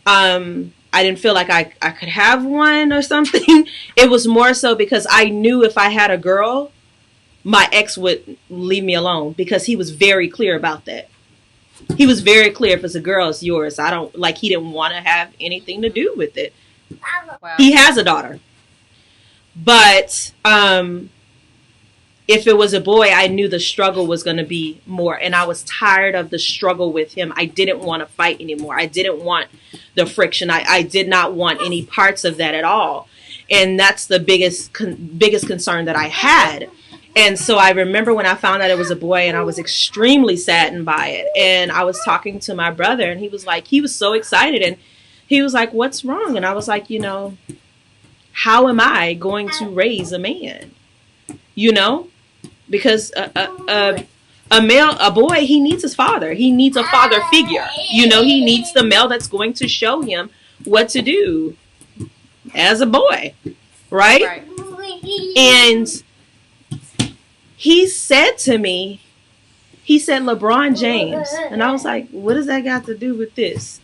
I didn't feel like I could have one or something. It was more so because I knew if I had a girl, my ex would leave me alone because he was very clear about that. He was very clear, if it's a girl, it's yours. He didn't want to have anything to do with it. Wow. He has a daughter. But if it was a boy, I knew the struggle was going to be more. And I was tired of the struggle with him. I didn't want to fight anymore. I didn't want the friction. I did not want any parts of that at all. And that's the biggest concern that I had. And so I remember when I found out it was a boy, and I was extremely saddened by it. And I was talking to my brother, and he was so excited. And he was like, what's wrong? And I was like, how am I going to raise a man? Because a boy, he needs his father. He needs a father figure. He needs the male that's going to show him what to do as a boy. Right? And he said to me, LeBron James. And I was like, what does that got to do with this?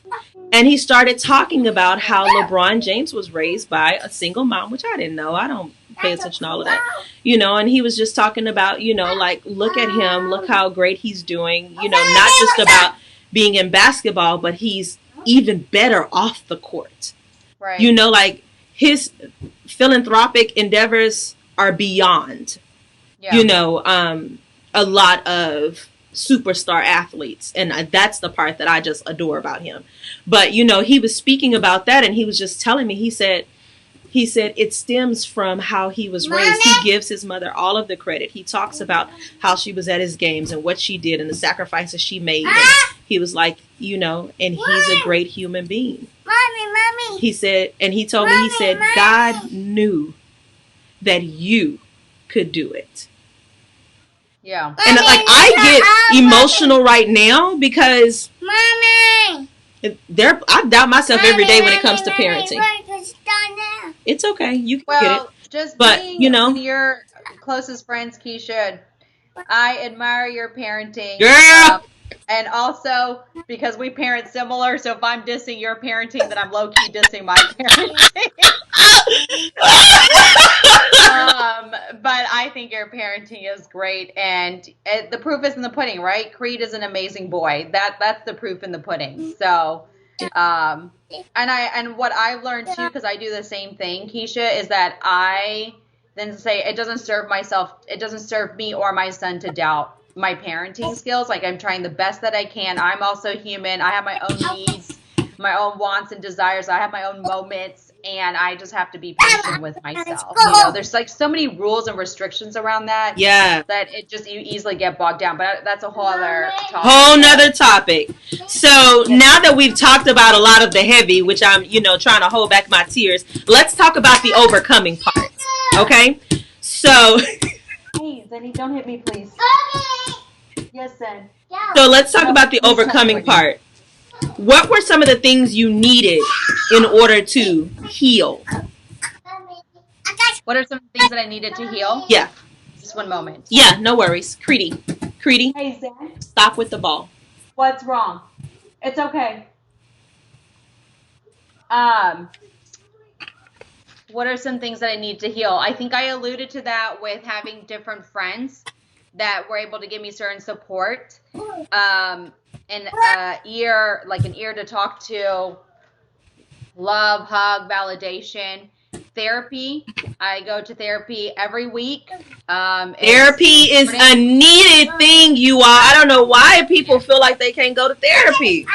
And he started talking about how LeBron James was raised by a single mom, which I didn't know. I don't pay attention to all of that, you know. And he was just talking about, you know, like, look at him, look how great he's doing, you know, not just about being in basketball, but he's even better off the court. Right. You know, like his philanthropic endeavors are beyond, you know, a lot of superstar athletes. And that's the part that I just adore about him. But, you know, he was speaking about that, and he was just telling me, he said it stems from how he was raised. He gives his mother all of the credit. He talks about how she was at his games and what she did and the sacrifices she made. And he was like, you know, and he's a great human being. Mommy. He said, and he told me, he said, God knew that you could do it. Yeah. And like, I get emotional right now because I doubt myself every day when it comes to parenting. It's okay. You can get it. Just but, being you know, your closest friends, Keisha, I admire your parenting. Yeah. And also, because we parent similar, so if I'm dissing your parenting, then I'm low-key dissing my parenting. But I think your parenting is great, and the proof is in the pudding, right? Creed is an amazing boy. That's the proof in the pudding. So, and what I've learned too, because I do the same thing, Keisha, is that I then say it doesn't serve me or my son to doubt my parenting skills. Like, I'm trying the best that I can. I'm also human. I have my own needs, my own wants and desires. I have my own moments, and I just have to be patient with myself. You know, there's like so many rules and restrictions around that. Yeah. That you easily get bogged down. But that's a whole other topic. Whole nother topic. So now that we've talked about a lot of the heavy, which I'm, you know, trying to hold back my tears, let's talk about the overcoming part. Okay? So Hey, Zenny, don't hit me, please. Yes, Zen. So let's talk about the overcoming part. What were some of the things you needed in order to heal? What are some things that I needed to heal? Yeah. Just one moment. Yeah, no worries. Creedy. Hey, Zen. Stop with the ball. What's wrong? It's okay. What are some things that I need to heal? I think I alluded to that with having different friends that were able to give me certain support. An ear to talk to, love, hug, validation, therapy. I go to therapy every week. Therapy is a needed thing, you all. I don't know why people feel like they can't go to therapy.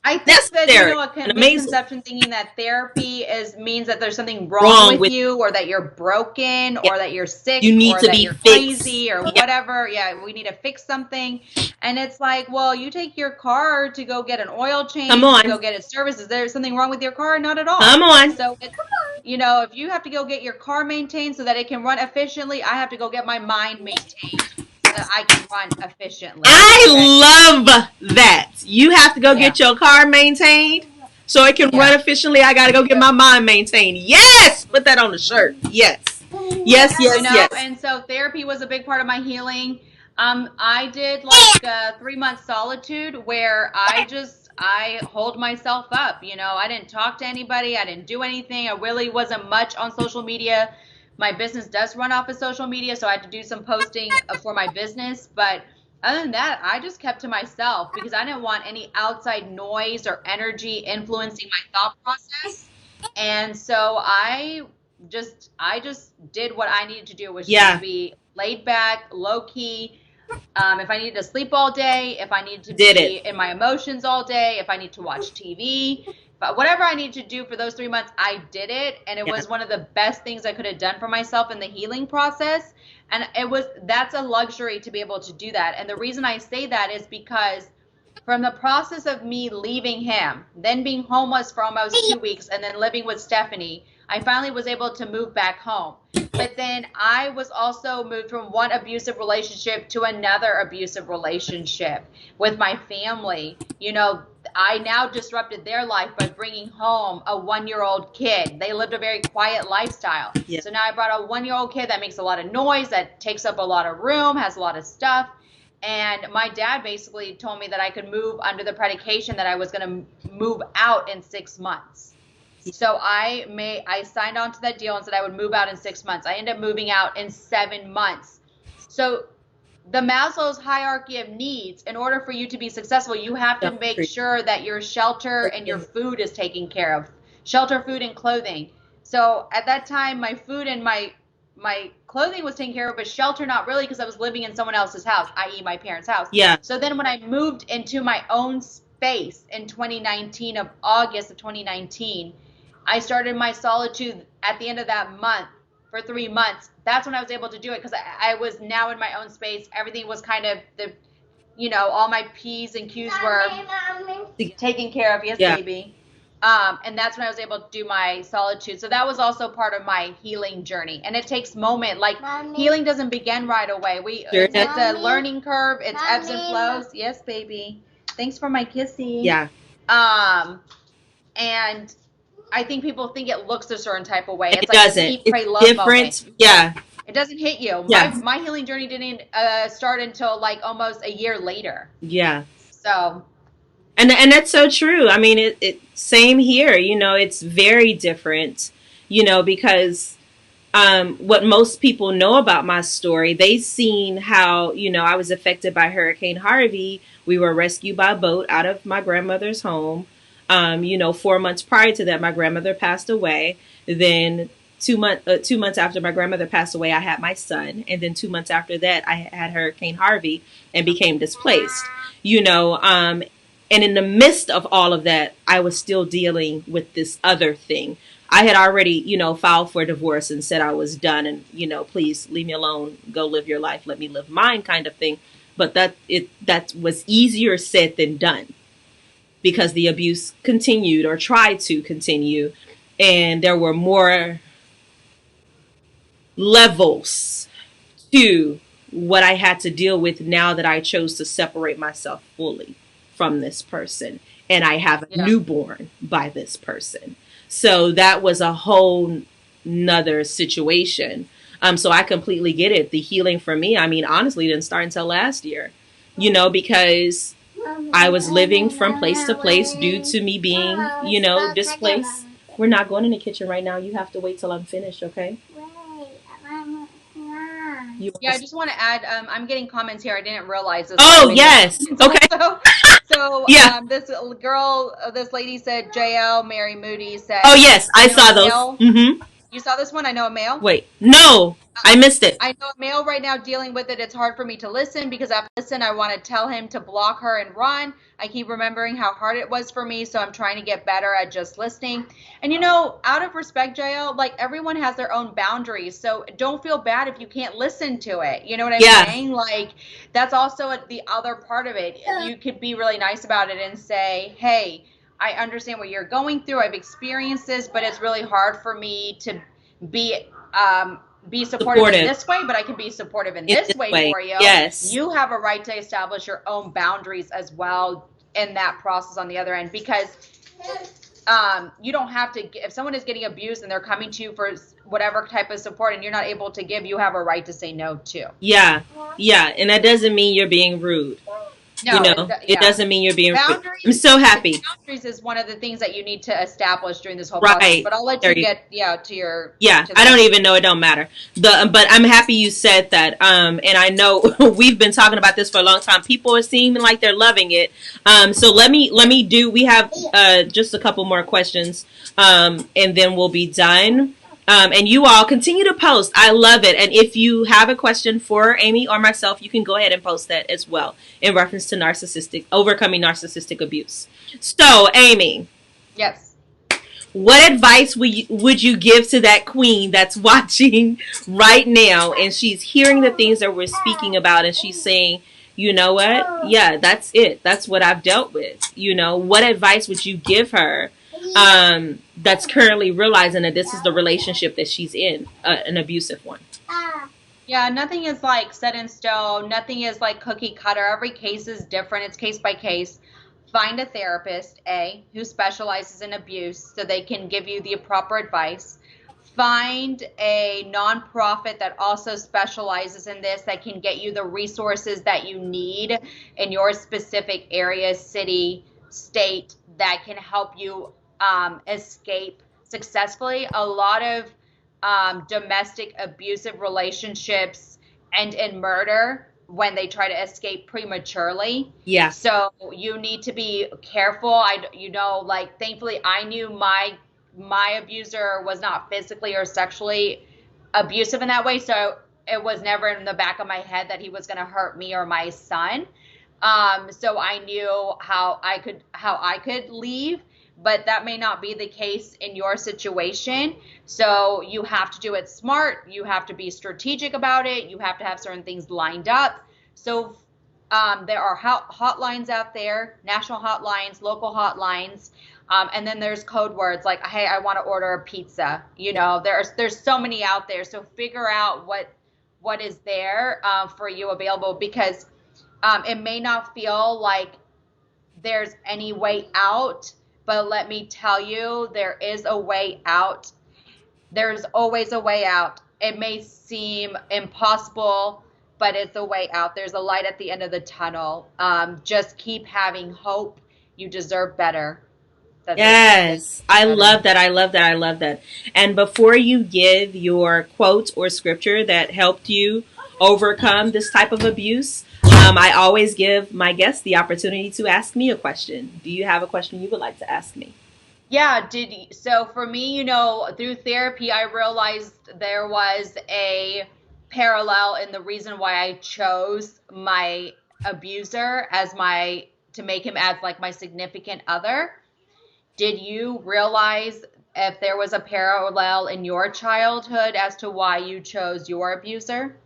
I think that, you know, a misconception thinking that therapy means that there's something wrong with you, or that you're broken, or that you're sick, you need or to that be you're fixed. crazy, or whatever. Yeah, we need to fix something. And it's like, well, you take your car to go get an oil change, to go get it serviced. Is there something wrong with your car? Not at all. Come on. So, you know, if you have to go get your car maintained so that it can run efficiently, I have to go get my mind maintained so that I can run efficiently. I love that. You have to go get your car maintained so it can run efficiently. I got to go get my mind maintained. Yes! Put that on the shirt. Yes. Yes. And so therapy was a big part of my healing. I did like 3 months solitude where I hold myself up. You know, I didn't talk to anybody. I didn't do anything. I really wasn't much on social media. My business does run off of social media, so I had to do some posting for my business. But other than that, I just kept to myself because I didn't want any outside noise or energy influencing my thought process. And so I just did what I needed to do, which was to be laid back, low key. If I needed to sleep all day, if I needed to be in my emotions all day, if I need to watch TV, but whatever I needed to do for those 3 months, I did it. And it was one of the best things I could have done for myself in the healing process. And that's a luxury to be able to do that. And the reason I say that is because from the process of me leaving him, then being homeless for almost 2 weeks, and then living with Stephanie, I finally was able to move back home. But then I was also moved from one abusive relationship to another abusive relationship with my family. You know, I now disrupted their life by bringing home a 1-year-old kid. They lived a very quiet lifestyle. Yeah. So now I brought a 1-year-old kid that makes a lot of noise, that takes up a lot of room, has a lot of stuff. And my dad basically told me that I could move under the predication that I was going to move out in 6 months. So I signed on to that deal and said I would move out in 6 months. I ended up moving out in 7 months. So the Maslow's hierarchy of needs, in order for you to be successful, you have to make sure that your shelter and your food is taken care of. Shelter, food, and clothing. So at that time, my food and my clothing was taken care of, but shelter not really, because I was living in someone else's house, i.e. my parents' house. Yeah. So then when I moved into my own space in 2019, of August of 2019, I started my solitude at the end of that month for 3 months. That's when I was able to do it, because I was now in my own space. Everything was kind of all my P's and Q's were taken care of. Yes, Yeah. baby. And that's when I was able to do my solitude. So that was also part of my healing journey. And it takes moment. Like, healing doesn't begin right away. It's a learning curve. It's ebbs and flows. Yes, baby. Thanks for my kissy. Yeah. And I think people think it looks a certain type of way. It It's like doesn't. a eat, pray, It's love different. moment. Yeah. It doesn't hit you. Yes. My healing journey didn't start until like almost a year later. Yeah. So. And that's so true. I mean, it same here. It's very different. Because what most people know about my story, they've seen how I was affected by Hurricane Harvey. We were rescued by boat out of my grandmother's home. 4 months prior to that, my grandmother passed away. Then 2 months after my grandmother passed away, I had my son. And then 2 months after that, I had Hurricane Harvey and became displaced. And in the midst of all of that, I was still dealing with this other thing. I had already, filed for divorce and said I was done and, please leave me alone, go live your life, let me live mine, kind of thing. But that was easier said than done, because the abuse continued, or tried to continue, and there were more levels to what I had to deal with now that I chose to separate myself fully from this person, and I have a newborn by this person. So that was a whole nother situation. So I completely get it. The healing for me, I mean, honestly, didn't start until last year, because I was living from place to place due to me being, displaced. We're not going in the kitchen right now. You have to wait till I'm finished, okay? I just want to add, I'm getting comments here. I didn't realize this. Oh, yes. Okay. So this girl, this lady said, JL, Mary Moody said. Oh, yes. I saw those. Mm-hmm. You saw this one? I know a male. Wait. No. I missed it. I know a male right now dealing with it. It's hard for me to listen, because after listen, I want to tell him to block her and run. I keep remembering how hard it was for me, so I'm trying to get better at just listening. And out of respect, JL, like, everyone has their own boundaries, so don't feel bad if you can't listen to it. You know what I'm saying? Like, that's also the other part of it. You could be really nice about it and say, hey, I understand what you're going through. I've experienced this, but it's really hard for me to be supportive in this way, but I can be supportive in this way for you. Yes. You have a right to establish your own boundaries as well in that process on the other end, because you don't have to, if someone is getting abused and they're coming to you for whatever type of support and you're not able to give, you have a right to say no too. Yeah. Yeah. And that doesn't mean you're being rude. No, it doesn't mean you're being rude. Boundaries, I'm so happy. Boundaries is one of the things that you need to establish during this whole process. But I'll let you get to your. Yeah, I don't even know. It don't matter. But I'm happy you said that. And I know we've been talking about this for a long time. People are seeming like they're loving it. So let me do. We have just a couple more questions, and then we'll be done. And you all continue to post. I love it. And if you have a question for Amy or myself, you can go ahead and post that as well in reference to overcoming narcissistic abuse. So, Amy. Yes. What advice would you give to that queen that's watching right now, and she's hearing the things that we're speaking about, and she's saying, you know what? Yeah, that's it. That's what I've dealt with. What advice would you give her? That's currently realizing that this is the relationship that she's in, an abusive one. Yeah, nothing is like set in stone. Nothing is like cookie cutter. Every case is different. It's case by case. Find a therapist, who specializes in abuse, so they can give you the proper advice. Find a nonprofit that also specializes in this, that can get you the resources that you need in your specific area, city, state, that can help you escape successfully. A lot of domestic abusive relationships end in murder when they try to escape prematurely. Yeah. So you need to be careful. Like thankfully I knew my abuser was not physically or sexually abusive in that way. So it was never in the back of my head that he was going to hurt me or my son. So I knew how I could leave, but that may not be the case in your situation. So you have to do it smart. You have to be strategic about it. You have to have certain things lined up. So there are hotlines out there, national hotlines, local hotlines. And then there's code words like, hey, I want to order a pizza. There's so many out there. So figure out what is there for you available, because it may not feel like there's any way out, but let me tell you, there is a way out. There's always a way out. It may seem impossible, but it's a way out. There's a light at the end of the tunnel. Just keep having hope. You deserve better. That's Yes, I better. love that. I love that. I love that. And before you give your quote or scripture that helped you overcome this type of abuse, I always give my guests the opportunity to ask me a question. Do you have a question you would like to ask me? Yeah, so for me, through therapy, I realized there was a parallel in the reason why I chose my abuser to make him as like my significant other. Did you realize if there was a parallel in your childhood as to why you chose your abuser?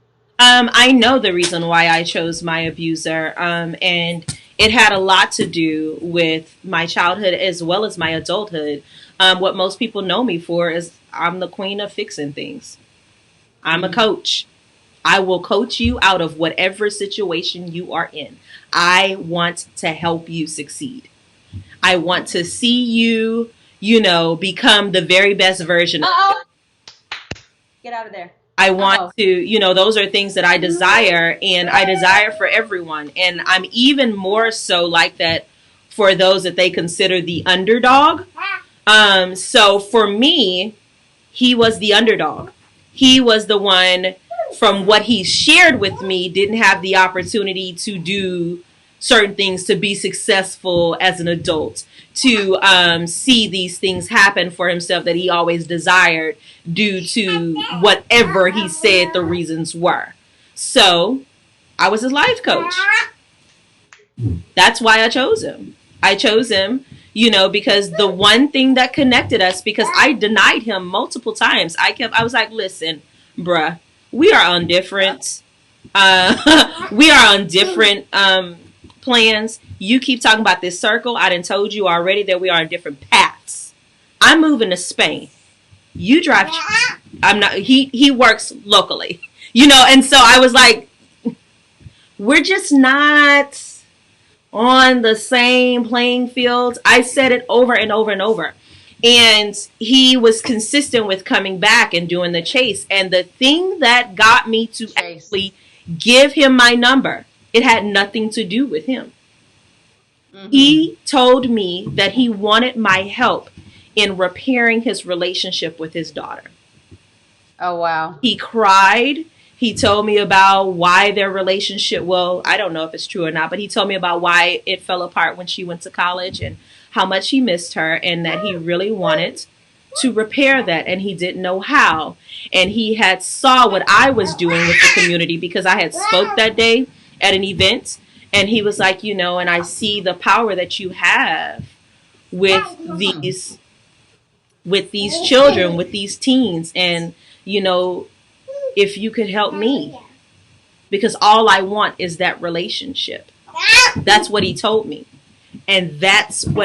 I know the reason why I chose my abuser, and it had a lot to do with my childhood as well as my adulthood. What most people know me for is I'm the queen of fixing things. I'm a Mm. coach. I will coach you out of whatever situation you are in. I want to help you succeed. I want to see you, become the very best version. Uh-oh. Get out of there. I want Uh-oh. to, those are things that I desire, and I desire for everyone. And I'm even more so like that for those that they consider the underdog. So for me, he was the underdog. He was the one, from what he shared with me, didn't have the opportunity to do certain things, to be successful as an adult, to see these things happen for himself that he always desired due to whatever he said the reasons were. So I was his life coach. That's why I chose him. I chose him, because the one thing that connected us, because I denied him multiple times. I was like, listen, bruh, we are on different, we are on different plans. You keep talking about this circle. I done told you already that we are on different paths. I'm moving to Spain. You drive. I'm not. He works locally, and so I was like, we're just not on the same playing field. I said it over and over and over. And he was consistent with coming back and doing the chase. And the thing that got me to actually give him my number, it had nothing to do with him. Mm-hmm. He told me that he wanted my help in repairing his relationship with his daughter. Oh, wow. He cried. He told me about why their relationship, well, I don't know if it's true or not, but he told me about why it fell apart when she went to college and how much he missed her, and that he really wanted to repair that, and he didn't know how. And he had saw what I was doing with the community, because I had spoke that day at an event, and he was like, and I see the power that you have with these children, with these teens, and if you could help me, because all I want is that relationship. That's what he told me. And it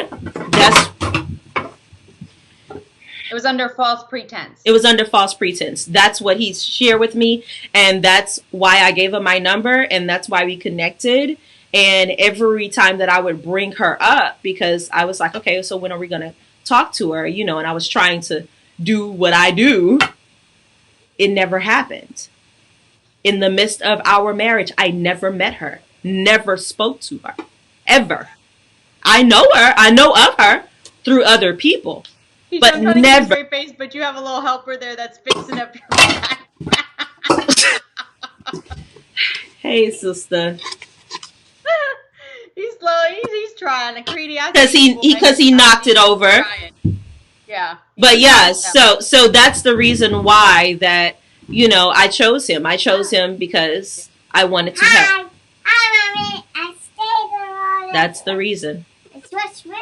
was under false pretense. It was under false pretense. That's what he shared with me. And that's why I gave him my number. And that's why we connected. And every time that I would bring her up, because I was like, okay, so when are we going to talk to her? And I was trying to do what I do. It never happened. In the midst of our marriage, I never met her, never spoke to her, ever. I know her. I know of her through other people, He's but I'm trying to keep a never. straight face, but you have a little helper there that's fixing up your back. Hey, sister. He's slow. He's trying. Creedy, I Because see you, boy. he I knocked see it you. He's over. trying. Yeah, But he's yeah, trying. So. so that's the reason why that I chose him. I chose him because I wanted to help. Hi, Mommy. I stayed That's the reason. It's what's with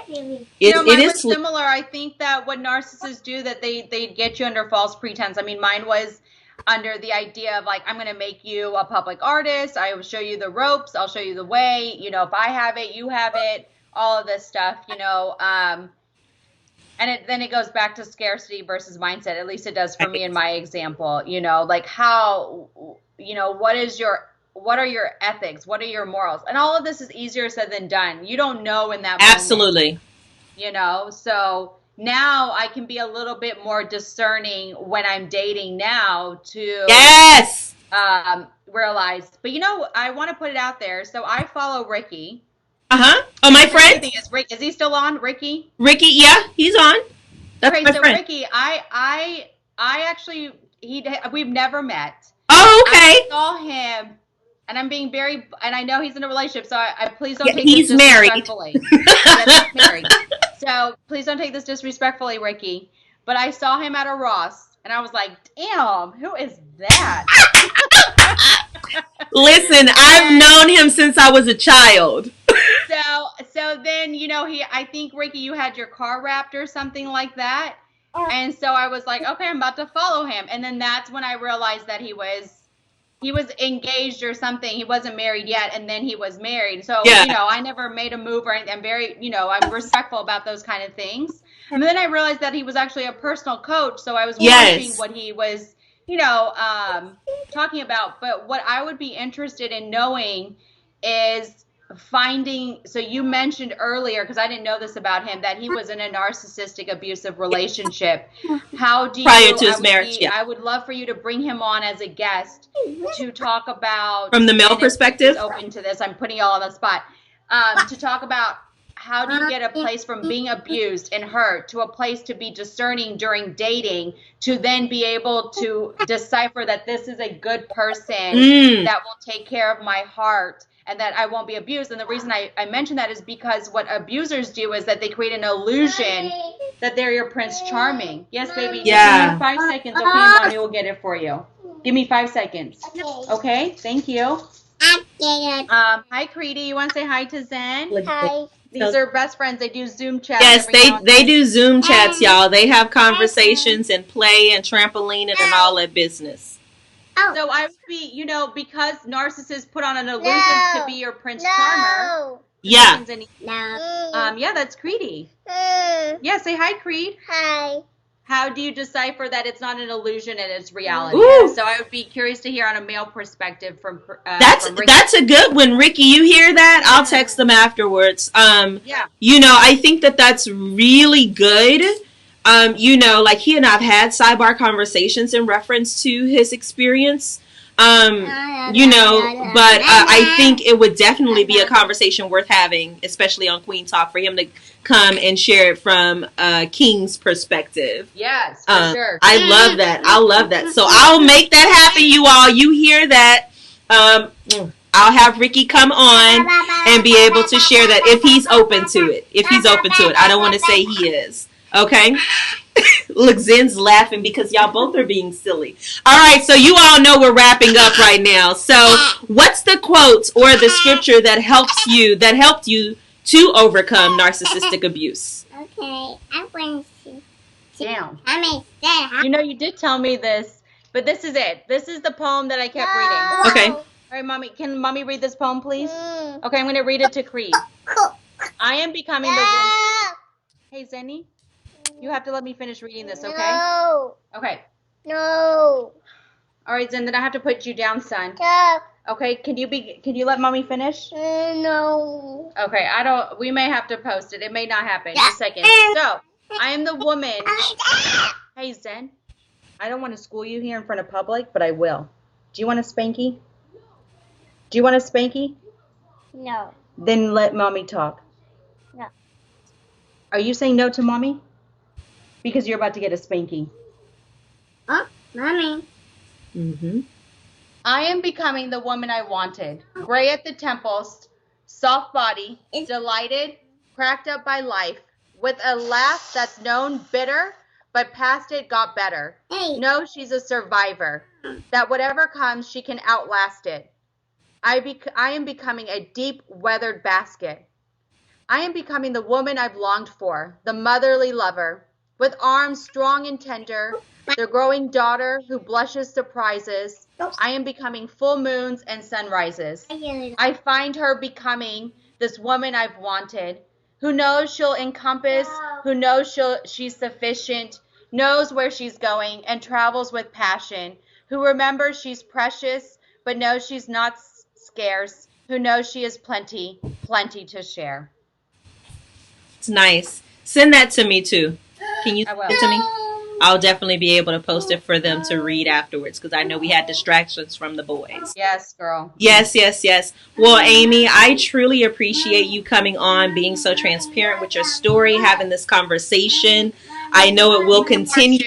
It Mine is was sleep. similar. I think that what narcissists do, that they get you under false pretense. I mean, mine was under the idea of like, I'm going to make you a public artist. I will show you the ropes. I'll show you the way. If I have it, you have it. All of this stuff. And then it goes back to scarcity versus mindset. At least it does for me in my example. Like how, what are your ethics? What are your morals? And all of this is easier said than done. You don't know in that moment. Absolutely. So now I can be a little bit more discerning when I'm dating now to Yes. realize. But I want to put it out there. So I follow Ricky. Oh, my friend. Is he still on, Ricky? Ricky, yeah, he's on. That's my friend. Ricky, I actually we've never met. Oh, okay. I saw him, and I'm being very, and I know he's in a relationship, so I please don't take he's this disrespectfully. married. He's married. So please don't take this disrespectfully, Ricky. But I saw him at a Ross, and I was like, "Damn, who is that?" Listen, I've known him since I was a child. So then I think Ricky, you had your car wrapped or something like that, and so I was like, okay, I'm about to follow him, and then that's when I realized that he was engaged or something. He wasn't married yet, and then he was married. So I never made a move or anything. I'm very I'm respectful about those kind of things. And then I realized that he was actually a personal coach, so I was watching what he was talking about. But what I would be interested in knowing is finding, so you mentioned earlier, because I didn't know this about him, that he was in a narcissistic abusive relationship. How do you, prior to his marriage? I would love for you to bring him on as a guest to talk about, from the male perspective. Open to this, I'm putting you all on the spot, to talk about how do you get a place from being abused and hurt to a place to be discerning during dating, to then be able to decipher that this is a good person that will take care of my heart and that I won't be abused. And the reason I mention that is because what abusers do is that they create an illusion that they're your Prince Charming. Yes, baby. Yeah. Give me 5 seconds. Okay, Mommy will get it for you. Give me 5 seconds. Okay, thank you. Hi, Creedy. You want to say hi to Zen? Hi. These are best friends. They do Zoom chats. Yes, they do Zoom chats, y'all. They have conversations and play and trampoline and all that business. So I would be, because narcissists put on an illusion to be your Prince Charmer. Yeah. Yeah, that's Creedy. Yeah, say hi, Creed. Hi. How do you decipher that it's not an illusion and it's reality? Ooh. So I would be curious to hear on a male perspective from Ricky. That's a good one, Ricky. You hear that? I'll text them afterwards. Yeah. I think that's really good. Like he and I've had sidebar conversations in reference to his experience. But I think it would definitely be a conversation worth having, especially on Queen Talk, for him to come and share it from King's perspective. Yes, for sure. I love that. So I'll make that happen, you all. You hear that? I'll have Ricky come on and be able to share that if he's open to it. I don't want to say he is. Okay? Look, Zen's laughing because y'all both are being silly. All right, so you all know we're wrapping up right now. So what's the quote or the scripture that helped you to overcome narcissistic abuse? Okay, I'm going to Down. You You did tell me this, but this is it. This is the poem that I kept reading. Okay. All right, Mommy. Can Mommy read this poem, please? Okay, I'm going to read it to Creed. I am becoming the woman. Hey, Zenny, you have to let me finish reading this, okay? No. Okay. No. All right, Zen, then I have to put you down, son. Stop. Okay, can you let Mommy finish? No. Okay, we may have to post it. It may not happen. Just a second. So, I am the woman. Hey, Zen, I don't want to school you here in front of public, but I will. Do you want a spanky? Do you want a spanky? No. Then let Mommy talk. No. Are you saying no to Mommy? because you're about to get a spanking. Oh, mommy. Mm-hmm. I am becoming the woman I wanted. Gray at the temples, soft body, delighted, cracked up by life, with a laugh that's known bitter, but past it got better. Hey. No, she's a survivor. That whatever comes, she can outlast it. I am becoming a deep weathered basket. I am becoming the woman I've longed for, the motherly lover, with arms strong and tender, the growing daughter who blushes surprises. I am becoming full moons and sunrises. I find her becoming this woman I've wanted, who knows she'll encompass, who knows she's sufficient, knows where she's going, and travels with passion, who remembers she's precious, but knows she's not scarce, who knows she is plenty, plenty to share. It's nice. Send that to me too. Can you I will. send it to me? I'll definitely be able to post it for them to read afterwards because I know we had distractions from the boys. Yes, girl. Yes. Well, Amy, I truly appreciate you coming on, being so transparent with your story, having this conversation. I know it will continue.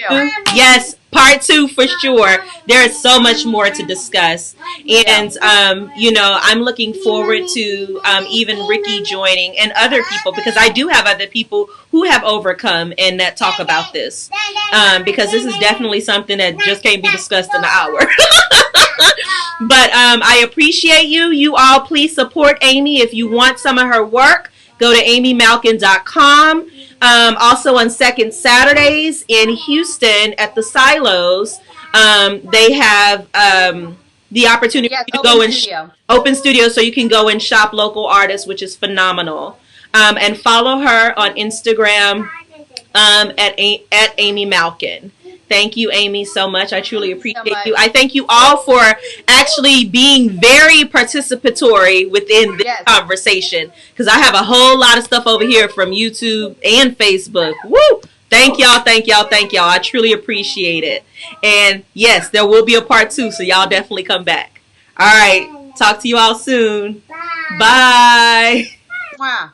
Yes, part 2 for sure. There is so much more to discuss. And, I'm looking forward to even Ricky joining and other people because I do have other people who have overcome and that talk about this. Because this is definitely something that just can't be discussed in an hour. But I appreciate you. You all please support Amy. If you want some of her work, go to amymalkin.com. Also on second Saturdays in Houston at the Silos, they have the opportunity to go and open studio, so you can go and shop local artists, which is phenomenal. And follow her on Instagram at Amy Malkin. Thank you, Amy, so much. I truly appreciate you. I thank you all for actually being very participatory within this conversation because I have a whole lot of stuff over here from YouTube and Facebook. Woo! Thank y'all. I truly appreciate it. And yes, there will be a part 2, so y'all definitely come back. All right. Talk to you all soon. Bye. Bye.